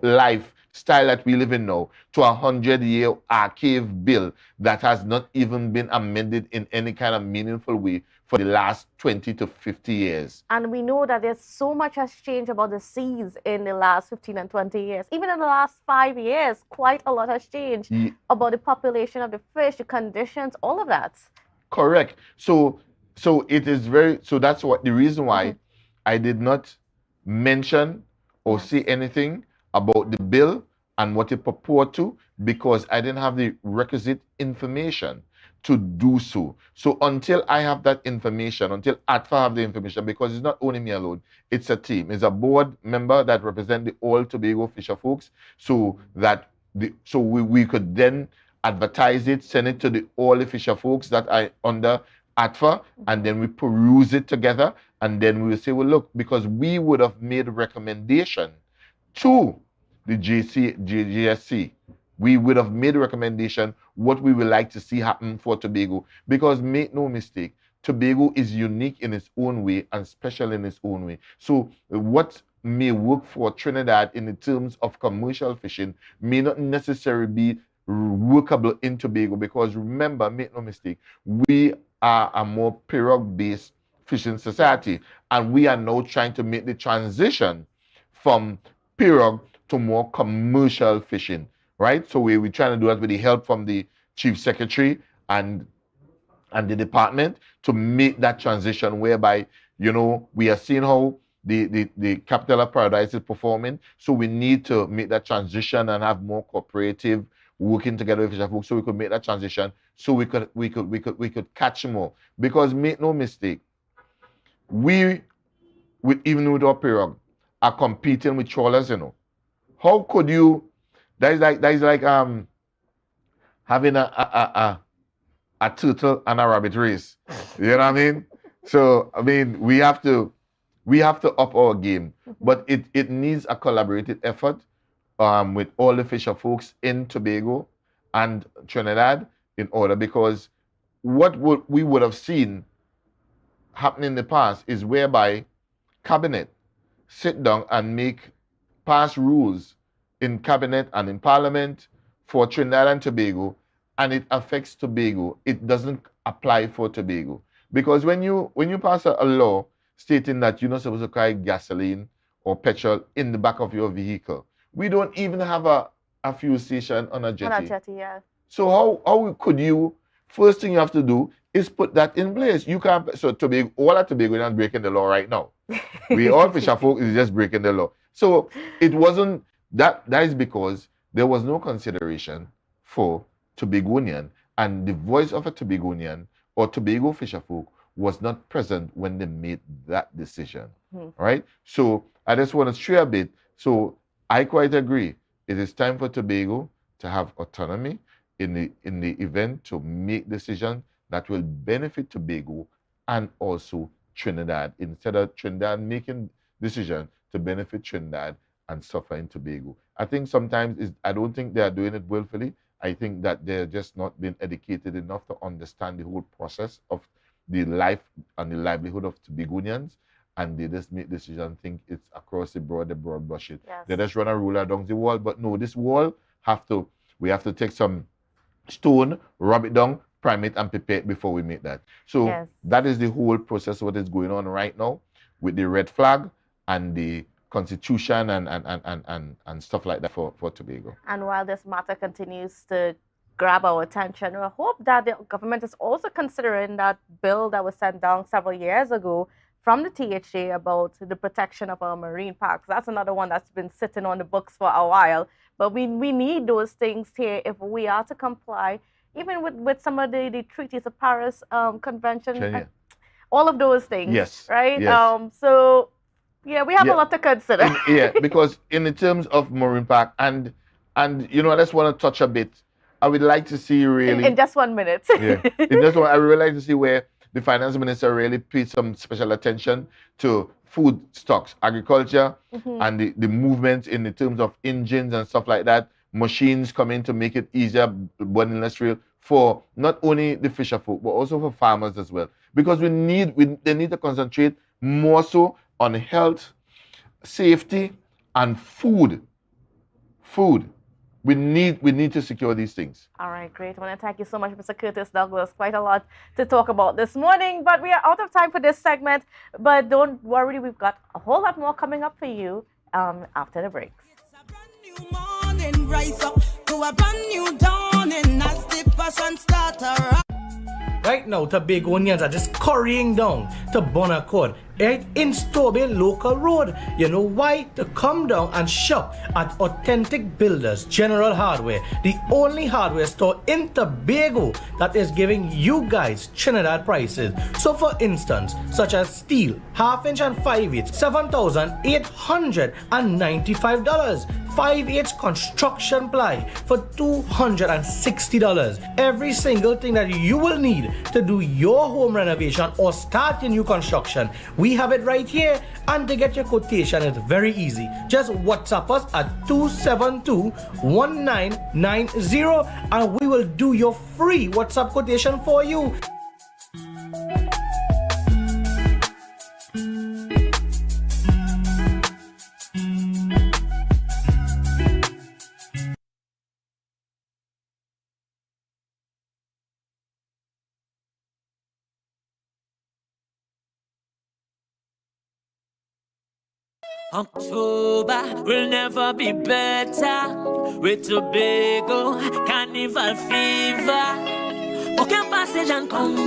lifestyle that we live in now to a 100-year archaic bill that has not even been amended in any kind of meaningful way for the last 20 to 50 years.
And we know that there's so much has changed about the seas in the last 15 and 20 years. Even in the last 5 years, quite a lot has changed about the population of the fish, the conditions, all of that.
Correct. So it is that's what the reason why I did not mention or say anything about the bill and what it purport to, because I didn't have the requisite information to do so. So until I have that information, until ATFA have the information, because it's not only me alone, it's a team. It's a board member that represent the all Tobago fisher folks, so that we could then advertise it, send it to all the fisher folks that are under ATFA, and then we peruse it together, and then we will say, well, look, because we would have made a recommendation to the JSC. We would have made a recommendation what we would like to see happen for Tobago. Because make no mistake, Tobago is unique in its own way and special in its own way. So what may work for Trinidad in the terms of commercial fishing may not necessarily be workable in Tobago, because remember, make no mistake, we are a more pirogue-based fishing society, and we are now trying to make the transition from pirogue to more commercial fishing, right? So we're trying to do that with the help from the Chief Secretary and the department to make that transition, whereby, you know, we are seeing how the capital of paradise is performing. So we need to make that transition and have more cooperative working together with fisher folks, so we could make that transition, so we could catch more. Because make no mistake, even with our pirogue, are competing with trawlers, you know. How could you? That is like having a turtle and a rabbit race. You know what I mean? So I mean, we have to up our game, but it needs a collaborative effort with all the fisher folks in Tobago and Trinidad in order, because what we would have seen happening in the past is whereby cabinet sit down and pass rules in cabinet and in parliament for Trinidad and Tobago, and it affects Tobago. It doesn't apply for Tobago, because when you pass a law stating that you're not supposed to carry gasoline or petrol in the back of your vehicle, we don't even have a fuel station on a jetty.
On a jetty, yeah.
So how could you? First thing you have to do is put that in place. You can't. So Tobago, all of Tobago is breaking the law right now. We all fisher folk is just breaking the law. So it wasn't that. That is because there was no consideration for Tobagonian, and the voice of a Tobagonian or Tobago fisher folk was not present when they made that decision. Right? So I just want to share a bit. So I quite agree. It is time for Tobago to have autonomy in the event to make decisions that will benefit Tobago and also Trinidad, instead of Trinidad making decisions to benefit Trinidad and suffer in Tobago. I think sometimes I don't think they are doing it willfully. I think that they're just not been educated enough to understand the whole process of the life and the livelihood of Tobagonians, and they just make decisions, think it's across the broad brush it.
Yes.
They just run a ruler down the wall, but no, this wall we have to take some stone, rub it down, prime it, and prepare it before we make that. So that is the whole process, what is going on right now with the red flag and the constitution and stuff like that for Tobago.
And while this matter continues to grab our attention, we hope that the government is also considering that bill that was sent down several years ago from the THA about the protection of our marine parks. That's another one that's been sitting on the books for a while. But we need those things here if we are to comply, even with some of the treaties, the Paris Convention, all of those things.
Yes.
Right?
Yes.
So, yeah, we have a lot to consider.
Because in the terms of marine park, and you know, I just want to touch a bit. I would like to see really...
In just 1 minute.
I would really like to see where the finance minister really paid some special attention to food stocks, agriculture, and the movement in the terms of engines and stuff like that, machines coming to make it easier, born industrial, for not only the fisher folk, but also for farmers as well. Because they need to concentrate more so on health, safety, and food. We need to secure these things.
All right, great. I want to thank you so much, Mr. Curtis Douglas. Quite a lot to talk about this morning, but we are out of time for this segment. But don't worry, we've got a whole lot more coming up for you after the breaks.
Morning, rise up to a brand new dawning as the passion starter.
Right now, Tobagonians are just currying down to Bon Accord, right in Stobin Local Road. You know why? To come down and shop at Authentic Builders General Hardware, the only hardware store in Tobago that is giving you guys Trinidad prices. So for instance, such as steel, 1/2 and 5/8, $7,895. 5/8 construction ply for $260. Every single thing that you will need to do your home renovation or start your new construction, we have it right here. And to get your quotation, it's very easy. Just WhatsApp us at 272-1990 and we will do your free WhatsApp quotation for you.
October will never be better with Tobago Carnival fever. Okay, passage and come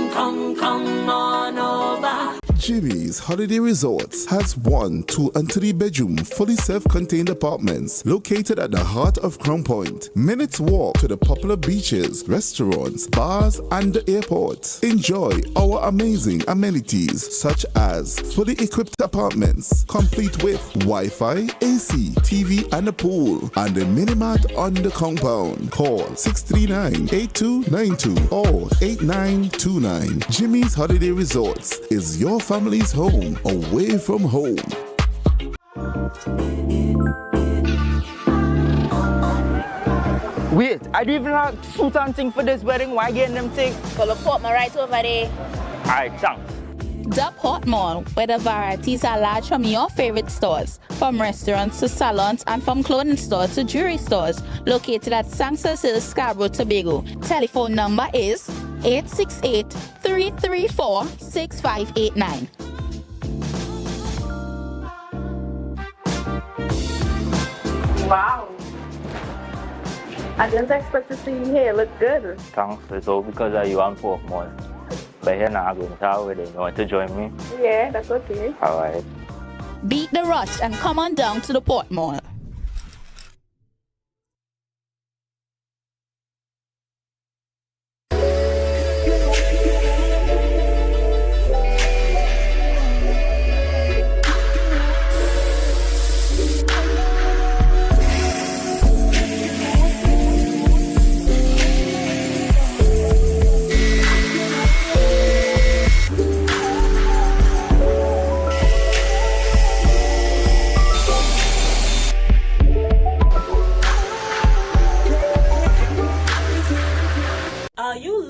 on over.
Jimmy's Holiday Resorts has 1, 2, and 3 bedroom fully self-contained apartments located at the heart of Crown Point. Minutes walk to the popular beaches, restaurants, bars, and the airport. Enjoy our amazing amenities such as fully equipped apartments, complete with Wi-Fi, AC, TV, and a pool, and a mini-mart on the compound. Call 639-8292 or 8929. Jimmy's Holiday Resorts is your family's home away from home.
Wait, I do even have suit and thing for this wedding. Why getting them things?
Well, look, put my right over there.
Alright, thanks.
The Port Mall, where the varieties are large from your favorite stores, from restaurants to salons and from clothing stores to jewelry stores, located at Sanctus Hill, Scarborough, Tobago. Telephone number is 868-334-6589.
Wow. I didn't expect to see you here. Look good.
Thanks. It's all because of you and Port Mall. But here now I'm going to tell you want to join me?
Yeah, that's okay.
Alright.
Beat the rush and come on down to the Port Mall.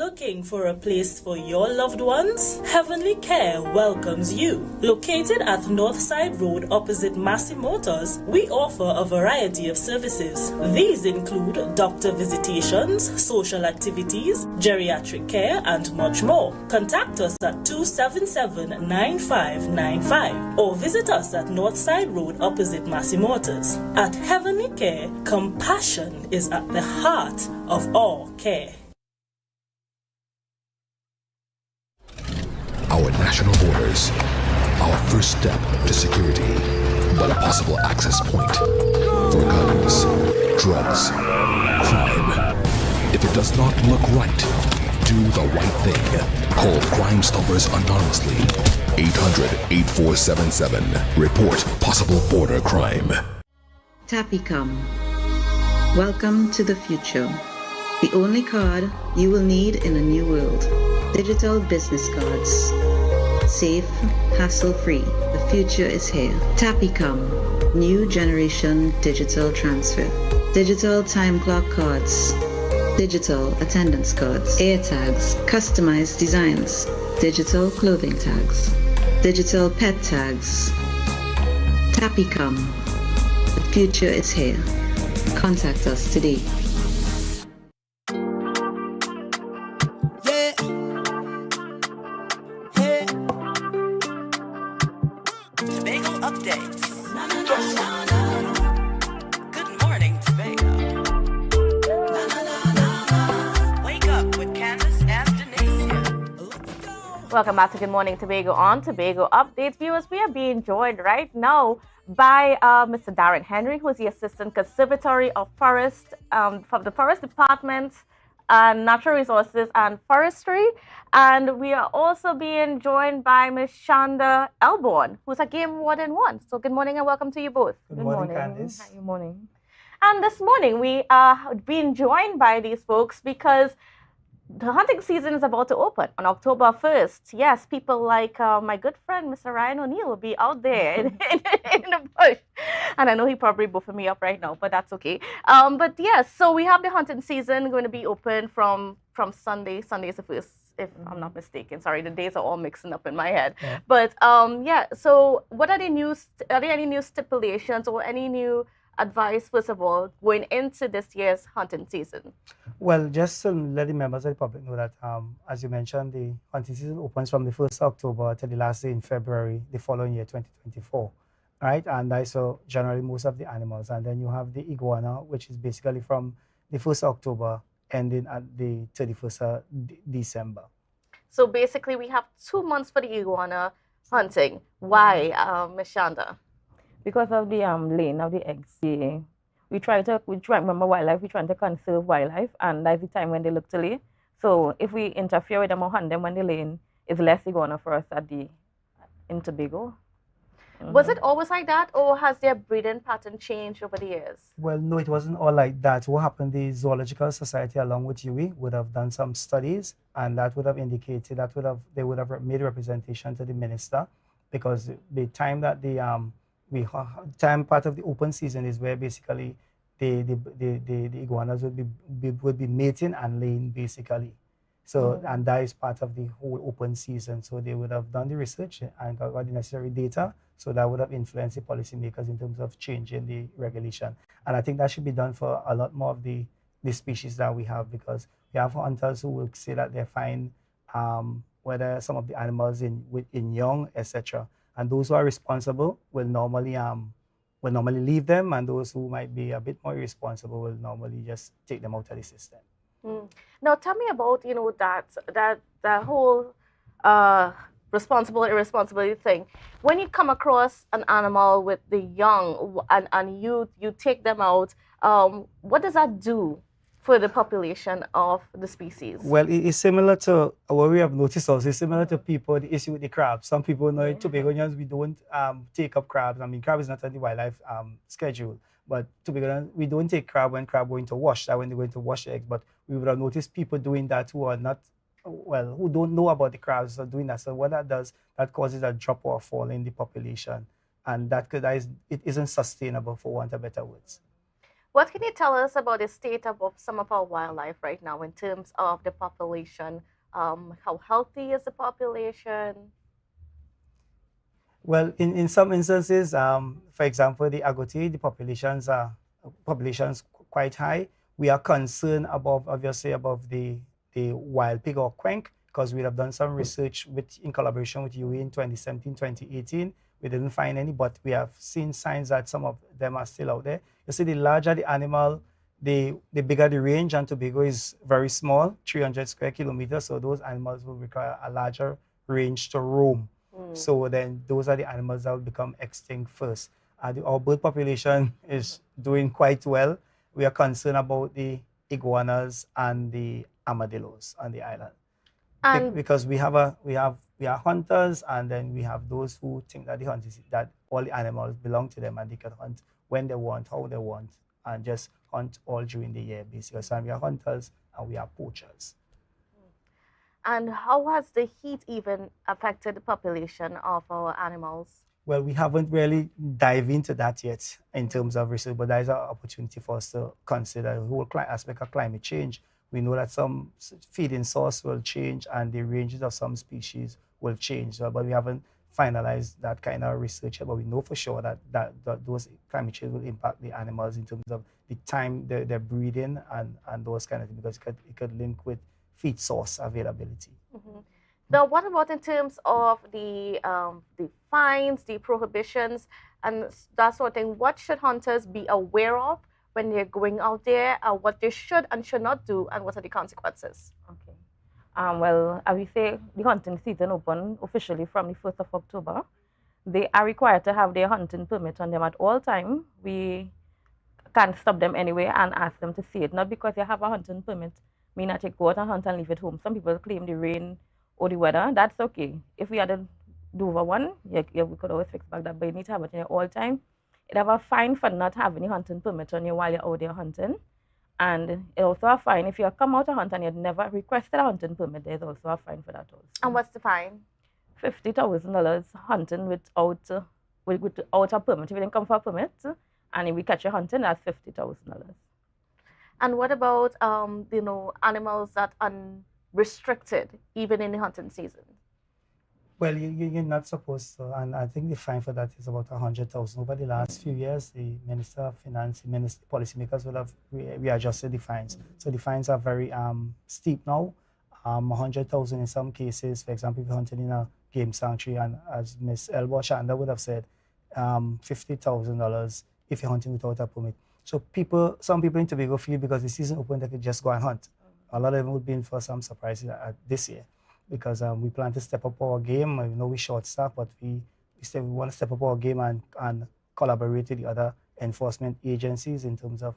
Looking for a place for your loved ones? Heavenly Care welcomes you. Located at Northside Road opposite Massey Motors, we offer a variety of services. These include doctor visitations, social activities, geriatric care, and much more. Contact us at 277-9595 or visit us at Northside Road opposite Massey Motors. At Heavenly Care, compassion is at the heart of all care.
Our national borders, our first step to security, but a possible access point for guns, drugs, crime. If it does not look right, do the right thing. Call Crime Stoppers anonymously. 800-8477. Report possible border crime.
Tapicom. Welcome to the future. The only card you will need in a new world. Digital business cards. Safe, hassle-free. The future is here. Tapicom. New generation digital transfer. Digital time clock cards. Digital attendance cards. Air tags. Customized designs. Digital clothing tags. Digital pet tags. Tapicom. The future is here. Contact us today.
Tobago updates. Good morning, Tobago. Wake up with Candace and Denasia.
Welcome back to Good Morning Tobago on Tobago Updates. Viewers, we are being joined right now by Mr. Darren Henry, who is the Assistant Conservatory of Forest from the Forest Department, Natural Resources and Forestry. And we are also being joined by Ms. Shonda Elborn, who's a game warden one. So good morning and welcome to you both.
Good morning, Candice.
Hi, good morning. And this morning we are being joined by these folks because the hunting season is about to open on October 1st. Yes, people like my good friend, Mr. Ryan O'Neill, will be out there in the bush. And I know he probably buffing me up right now, but that's okay. But yes, so we have the hunting season going to be open from Sunday. Sunday's the 1st, if I'm not mistaken. Sorry, the days are all mixing up in my head. Yeah. But yeah, so what are there any new stipulations or any new advice, first of all, going into this year's hunting season?
Well, just to let the members of the public know that, as you mentioned, the hunting season opens from the 1st October to the last day in February, the following year, 2024, right? And I saw generally most of the animals. And then you have the iguana, which is basically from the 1st October ending at the 31st of December.
So basically, we have 2 months for the iguana hunting. Why, Ms. Shonda?
Because of the laying of the eggs. We try to remember wildlife, we try to conserve wildlife, and that's the time when they look to lay. So if we interfere with them or hunt them when they're laying, it's less iguana for us in Tobago.
Was it always like that, or has their breeding pattern changed over the years?
Well, no, it wasn't all like that. What happened, the Zoological Society, along with UWI, would have done some studies, and that would have indicated, they would have made representation to the minister, because the time that time part of the open season is where basically the iguanas would be mating and laying basically. So and that is part of the whole open season. So they would have done the research and got the necessary data. So that would have influenced the policymakers in terms of changing the regulation. And I think that should be done for a lot more of the species that we have, because we have hunters who will say that they find whether some of the animals in young, etc. And those who are responsible will normally leave them, and those who might be a bit more irresponsible will normally just take them out of the system.
Now, tell me about that whole irresponsibility thing. When you come across an animal with the young and you take them out, what does that do for the population of the species?
Well, it's similar to what we have noticed also. It's similar to people, the issue with the crabs. Some people know in Tobagonians, we don't take up crabs. I mean, crab is not on the wildlife schedule. But Tobagonians, we don't take crab when crab going to wash, that when they're going to wash eggs. But we would have noticed people doing that who are not, well, who don't know about the crabs are doing that. So what that does, that causes a drop or a fall in the population. And it isn't sustainable, for want of better words.
What can you tell us about the state of some of our wildlife right now in terms of the population? How healthy is the population?
Well, in some instances, for example, the agouti, the populations quite high. We are concerned above, obviously, above the wild pig or quenk, because we have done some research in collaboration with UE in 2017, 2018. We didn't find any, but we have seen signs that some of them are still out there. You see, the larger the animal, the bigger the range, and Tobago is very small, 300 square kilometers, so those animals will require a larger range to roam. So then those are the animals that will become extinct first. Our bird population is doing quite well. We are concerned about the iguanas and the armadillos on the island. Because we are hunters, and then we have those who think that that all the animals belong to them and they can hunt when they want, how they want, and just hunt all during the year basically. So we are hunters and we are poachers.
And how has the heat even affected the population of our animals?
Well, we haven't really dived into that yet in terms of research, but there is an opportunity for us to consider the whole aspect of climate change. We know that some feeding source will change and the ranges of some species will change, but we haven't finalized that kind of research yet. But we know for sure that those climate change will impact the animals in terms of the time they're breeding and those kind of things, because it could link with feed source availability.
Now, what about in terms of the fines, the prohibitions, and that sort of thing? What should hunters be aware of when they're going out there? What they should and should not do, and what are the consequences?
Okay. Well, as we say, the hunting season open officially from the 1st of October. They are required to have their hunting permit on them at all time. We can't stop them anyway and ask them to see it. Not because they have a hunting permit mean that you go out and hunt and leave it home. Some people claim the rain or the weather. That's okay. If we had a Dover one, we could always fix back that, but you need to have it in all time. It have a fine for not having a hunting permit on you while you're out there hunting. And it also a fine if you come out to hunt and you've never requested a hunting permit, there's also a fine for that also.
And what's the fine?
$50,000 hunting without a permit. If you didn't come for a permit and if we catch you hunting, that's $50,000.
And what about animals that are unrestricted even in the hunting season?
Well, you're not supposed to, and I think the fine for that is about $100,000. Over the last few years, the Minister of Finance, policymakers will have readjusted the fines. So the fines are very steep now. $100,000 in some cases. For example, if you're hunting in a game sanctuary, and as Ms. Elba Shanda would have said, $50,000 if you're hunting without a permit. So some people in Tobago feel because the season open, they could just go and hunt. A lot of them would be in for some surprises this year, because we plan to step up our game. We know we short staff, but we want to step up our game and collaborate with the other enforcement agencies in terms of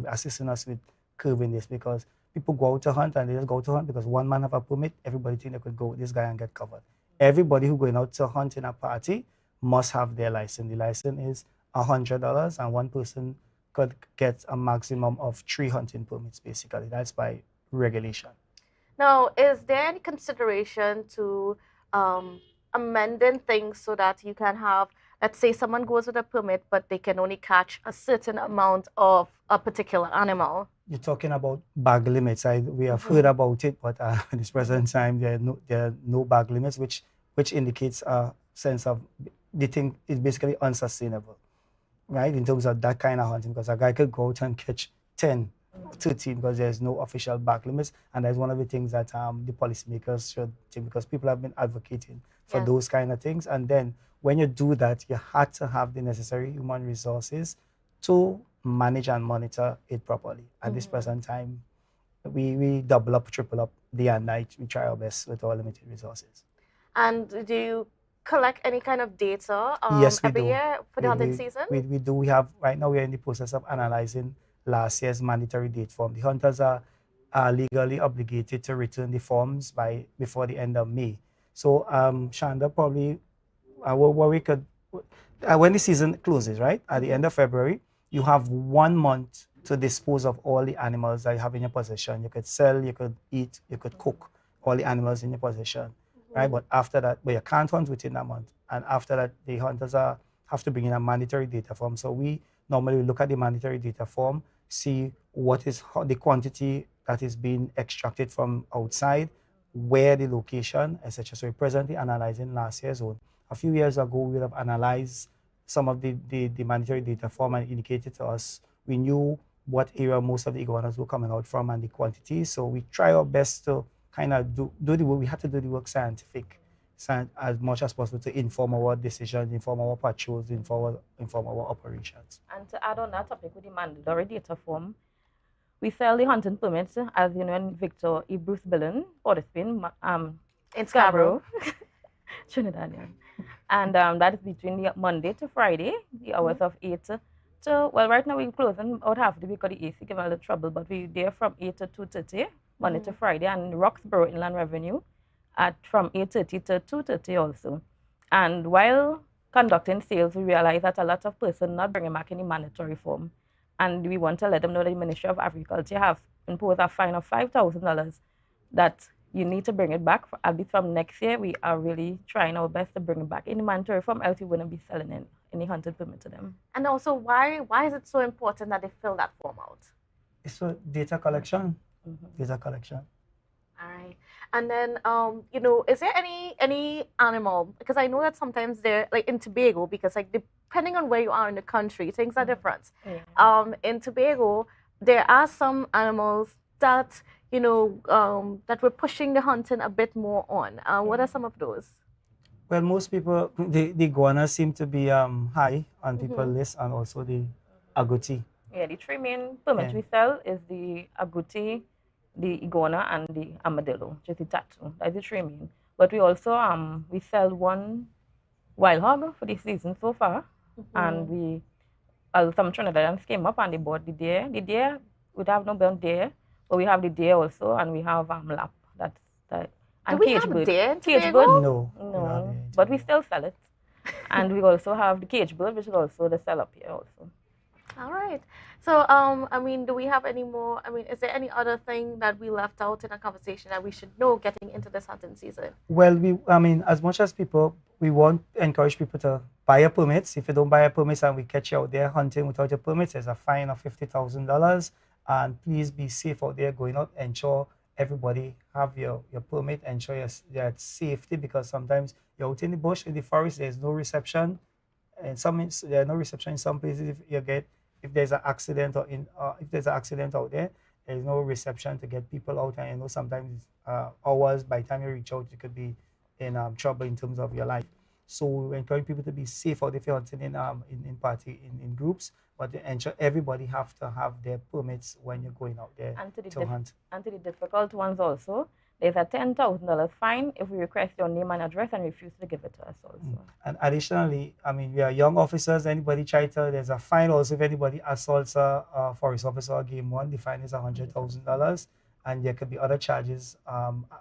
assisting us with curbing this, because people go out to hunt and they just go out to hunt because one man have a permit. Everybody think they could go with this guy and get covered. Everybody who going out to hunt in a party must have their license. The license is $100, and one person could get a maximum of 3 hunting permits, basically. That's by regulation.
Now, is there any consideration to amending things so that you can have, let's say someone goes with a permit, but they can only catch a certain amount of a particular animal?
You're talking about bag limits. We have heard about it, but at this present time, there are no bag limits, which indicates a sense of the thing is basically unsustainable, right? In terms of that kind of hunting, because a guy could go out and catch 10, 13 because there's no official bag limits, and that's one of the things that the policymakers should think, because people have been advocating for those kind of things. And then when you do that, you had to have the necessary human resources to manage and monitor it properly. At this present time, we double up, triple up day and night. We try our best with our limited resources.
And do you collect any kind of data
yes, we
every
do.
year for the hunting season?
We do. We have, right now we're in the process of analyzing last year's mandatory date form. The hunters are legally obligated to return the forms before the end of May. So Shanda, probably what we could, when the season closes, right, at the end of February, you have 1 month to dispose of all the animals that you have in your possession. You could sell, you could eat, you could cook all the animals in your possession, right? But after that, you can't hunt within that month. And after that, the hunters have to bring in a mandatory data form. So we normally look at the mandatory data form, see what is the quantity that is being extracted from outside, where the location, etc. So we're presently analyzing last year's zone. A few years ago, we would have analyzed some of the mandatory data form and indicated to us, we knew what area most of the iguanas were coming out from and the quantity. So we try our best to kind of do the work. We had to do the work scientific as much as possible to inform our decisions, inform our patrols, inform our operations.
And to add on that topic with the mandatory data form, we sell the hunting permits, as you know, in Victor E. Bruce Billen, Porterspin, in Scarborough, Trinidad. Yeah. And that is between the Monday to Friday, the hours of 8 to, well, right now we're closing about half the week because the AC gave a little trouble, but we're there from 8 to 2:30, Monday to Friday, and Roxborough Inland Revenue from 8:30 to 2:30 also. And while conducting sales, we realized that a lot of persons not bringing back any mandatory form. And we want to let them know that the Ministry of Agriculture have imposed a fine of $5,000 that you need to bring it back. At least from next year, we are really trying our best to bring it back. Any mandatory form, else we wouldn't be selling any hunting permit to them.
And also, why is it so important that they fill that form out?
It's for data collection. Data collection.
All right. And then, you know, is there any animal, because I know that sometimes they're, like in Tobago, because like depending on where you are in the country, things are different. Yeah. In Tobago, there are some animals that, you know, that we're pushing the hunting a bit more on. What are some of those?
Well, most people, the iguanas seem to be high on people's list, and also the agouti.
Yeah, the three main permits we sell is the agouti, the iguana, and the armadillo, which is the tattoo. That's the three main. But we also we sell one wild hog for this season so far, and we some Trinidadians came up and they bought the deer. The deer, we have no burnt deer, but we have the deer also, and we have lap. That's that. And
do we have deer in
cage
Tobago?
bird? No, but we still sell it. And we also have the cage bird, which is also the sell up here also.
All right. So, I mean, do we have any more? I mean, is there any other thing that we left out in our conversation that we should know getting into this hunting season?
Well, I mean, as much as people, we want to encourage people to buy a permit. If you don't buy a permit and we catch you out there hunting without your permit, there's a fine of $50,000. And please be safe out there going out. Ensure everybody have your permit. Ensure your safety, because sometimes you're out in the bush, in the forest, there's no reception. And there are no reception in some places. If there's an accident if there's an accident out there, there's no reception to get people out. And you know, sometimes hours by the time you reach out, you could be in trouble in terms of your life. So we encourage people to be safe out if you're hunting in groups, but to ensure everybody have to have their permits when you're going out there to hunt.
And to the difficult ones also, there's a $10,000 fine if we request your name and address and refuse to give it to us also.
And additionally, I mean, we are young officers. Anybody there's a fine also if anybody assaults a forest officer or game one. The fine is $100,000, and there could be other charges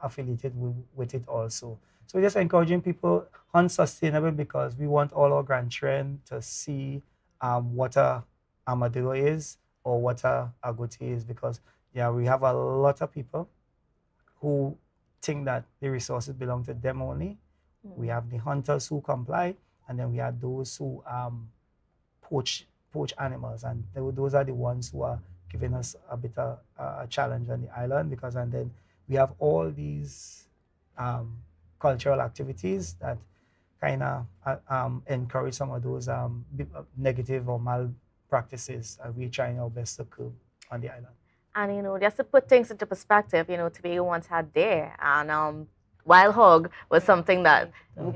affiliated with it also. So we're just encouraging people hunt sustainable, because we want all our grandchildren to see what a armadillo is or what a agouti is, because we have a lot of people who think that the resources belong to them only. We have the hunters who comply, and then we have those who poach animals, and those are the ones who are giving us a bit of a challenge on the island, because and then we have all these cultural activities that kind of encourage some of those negative or mal practices, and we're trying our best to curb on the island.
And, you know, just to put things into perspective, you know, Tobago once had deer, and wild hog was something that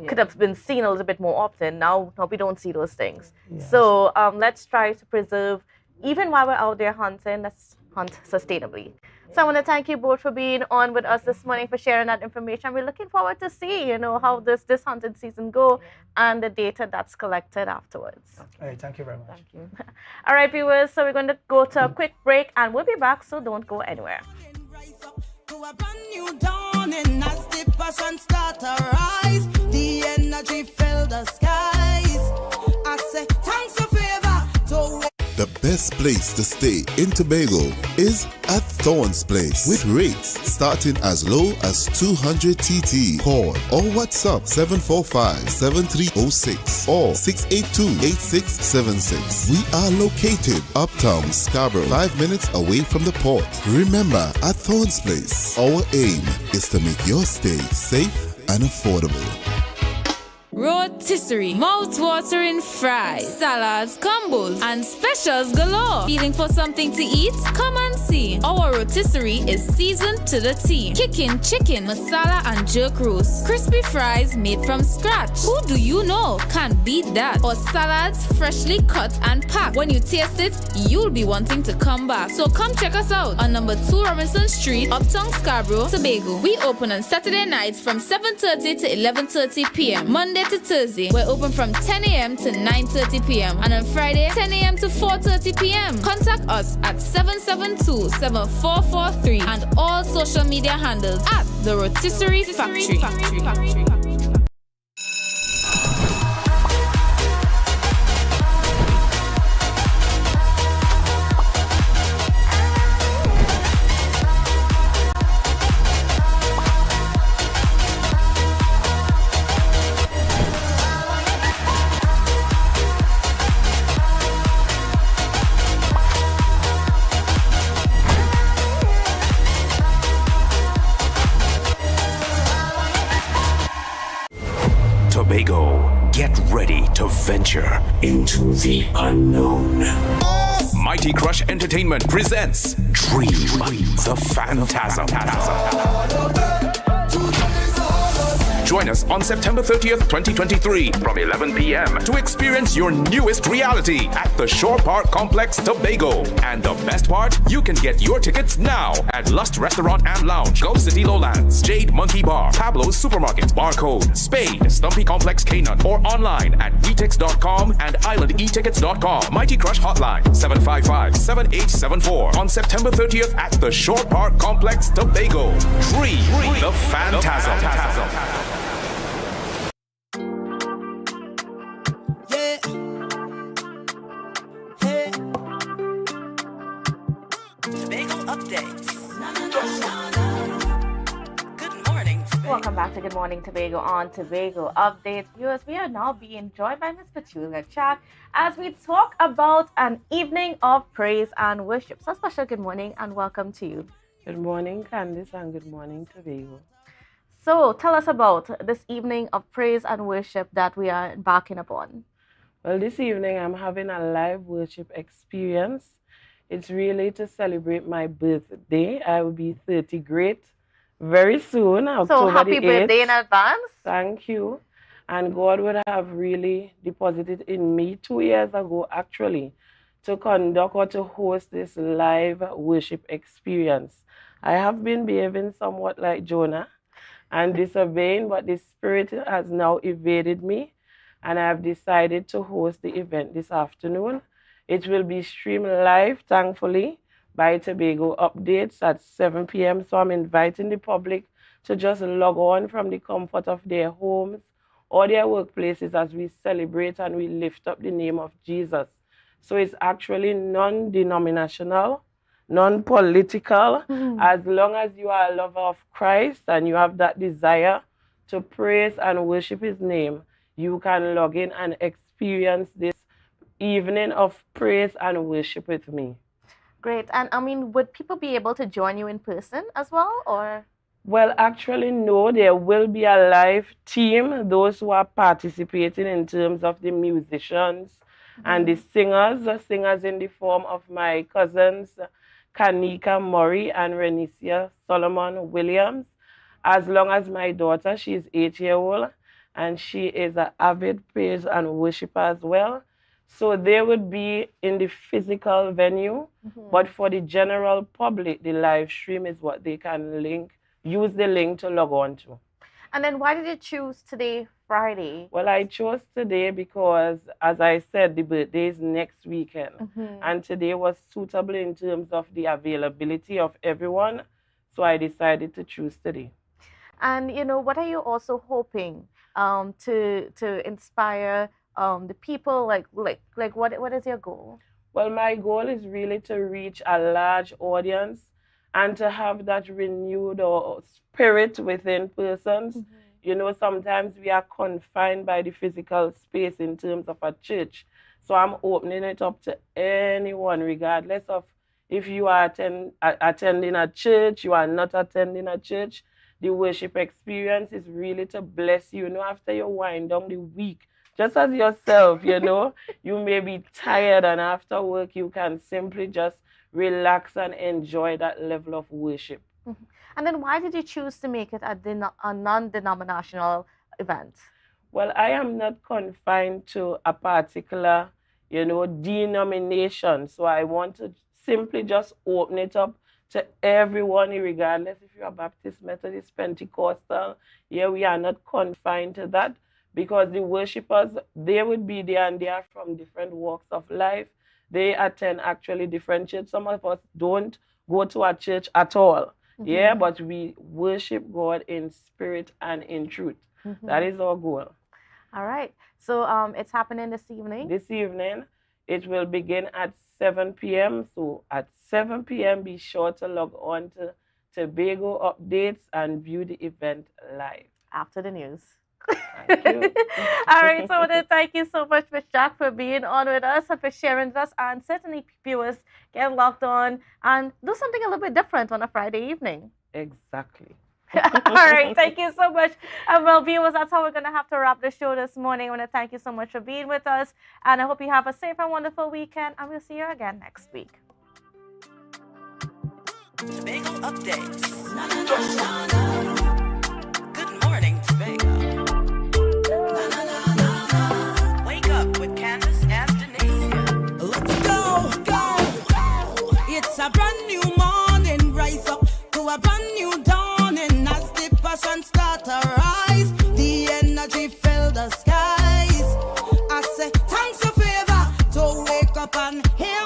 could have been seen a little bit more often. Now we don't see those things. Yes. So let's try to preserve, even while we're out there hunting, let's hunt sustainably. So I want to thank you both for being on with us this morning, for sharing that information. We're looking forward to see, you know, how this hunting season go and the data that's collected afterwards.
All right, thank you very much.
Thank you.
All right, viewers, so we're going to go to a quick break and we'll be back, so don't go anywhere.
To a brand new dawning as the passion start to rise, the energy fill the skies. I say thanks for favor.
The best place to stay in Tobago is at Thorns Place with rates starting as low as 200 TT. Call or WhatsApp 745-7306 or 682-8676. We are located uptown Scarborough, 5 minutes away from the port. Remember, at Thorns Place, our aim is to make your stay safe and affordable.
Rotisserie, mouth-watering fries, salads, combos, and specials galore. Feeling for something to eat? Come and see. Our rotisserie is seasoned to the T. Kicking chicken, masala, and jerk roast. Crispy fries made from scratch. Who do you know can't beat that? Or salads freshly cut and packed. When you taste it, you'll be wanting to come back. So come check us out on number 2 Robinson Street, Uptown Scarborough, Tobago. We open on Saturday nights from 7:30 to 11:30 p.m. Monday to Thursday, we're open from 10 a.m. to 9:30 p.m. and on Friday, 10 a.m. to 4:30 p.m. Contact us at 772-7443 and all social media handles at The Rotisserie Factory.
Tobago, get ready to venture into the unknown. Mighty Crush Entertainment presents Dream the Phantasm. Join us on September 30th, 2023 from 11 p.m. to experience your newest reality at the Shore Park Complex, Tobago. And the best part, you can get your tickets now at Lust Restaurant and Lounge, Gulf City Lowlands, Jade Monkey Bar, Pablo's Supermarket, Barcode, Spade, Stumpy Complex Canaan, or online at etix.com and islandetickets.com. Mighty Crush Hotline 755-7874 on September 30th at the Shore Park Complex, Tobago. Dream the Phantasm.
Welcome back to Good Morning Tobago on Tobago Updates. Viewers, we are now being joined by Ms. Petulia Chak as we talk about an evening of praise and worship. So special good morning and welcome to you.
Good morning, Candice, and good morning, Tobago.
So tell us about this evening of praise and worship that we are embarking upon.
Well, this evening I'm having a live worship experience. It's really to celebrate my birthday. I will be 30 great very soon, October
so happy
the 8th.
Birthday in advance.
Thank you. And God would have really deposited in me 2 years ago, actually, to conduct or to host this live worship experience. I have been behaving somewhat like Jonah and disobeying, but the Spirit has now evaded me, and I have decided to host the event this afternoon. It will be streamed live, thankfully, by Tobago Updates at 7 p.m. So I'm inviting the public to just log on from the comfort of their homes or their workplaces as we celebrate and we lift up the name of Jesus. So it's actually non-denominational, non-political. As long as you are a lover of Christ and you have that desire to praise and worship His name, you can log in and experience this evening of praise and worship with me.
Great. And I mean, would people be able to join you in person as well, or?
Well, actually, no. There will be a live team, those who are participating in terms of the musicians and the singers in the form of my cousins, Kanika Murray and Renicia Solomon Williams, as long as my daughter, she is 8-year-old, and she is an avid praise and worshiper as well. So they would be in the physical venue, but for the general public, the live stream is what they can use the link to log on to.
And then why did you choose today, Friday?
Well, I chose today because, as I said, the birthday is next weekend. And today was suitable in terms of the availability of everyone. So I decided to choose today.
And, you know, what are you also hoping to inspire the people? Like what is your goal?
Well, my goal is really to reach a large audience and to have that renewed spirit within persons. You know, sometimes we are confined by the physical space in terms of a church. So I'm opening it up to anyone, regardless of if you are attending a church, you are not attending a church. The worship experience is really to bless you, you know, after you wind down the week. Just as yourself, you know, you may be tired, and after work you can simply just relax and enjoy that level of worship.
And then why did you choose to make it a non-denominational event?
Well, I am not confined to a particular, you know, denomination. So I want to simply just open it up to everyone, regardless if you're Baptist, Methodist, Pentecostal. Yeah, we are not confined to that, because the worshipers, they would be there, and they are from different walks of life. They attend actually different churches. Some of us don't go to a church at all. Yeah, but we worship God in spirit and in truth. That is our goal.
All right. So it's happening this evening?
This evening. It will begin at 7 p.m. So at 7 p.m., be sure to log on to Tobago Updates and view the event live.
After the news.
Thank you.
All right, so then thank you so much, Ms. Jack, for being on with us and for sharing with us. And certainly, viewers, get logged on and do something a little bit different on a Friday evening.
Exactly.
All right, thank you so much. And well, viewers, that's how we're going to have to wrap the show this morning. I want to thank you so much for being with us. And I hope you have a safe and wonderful weekend. And we'll see you again next week.
Tobago updates. Good morning, Tobago. Wake up with Candace and Denasia. Let's go. It's a brand new morning. Rise up to a brand new dawn.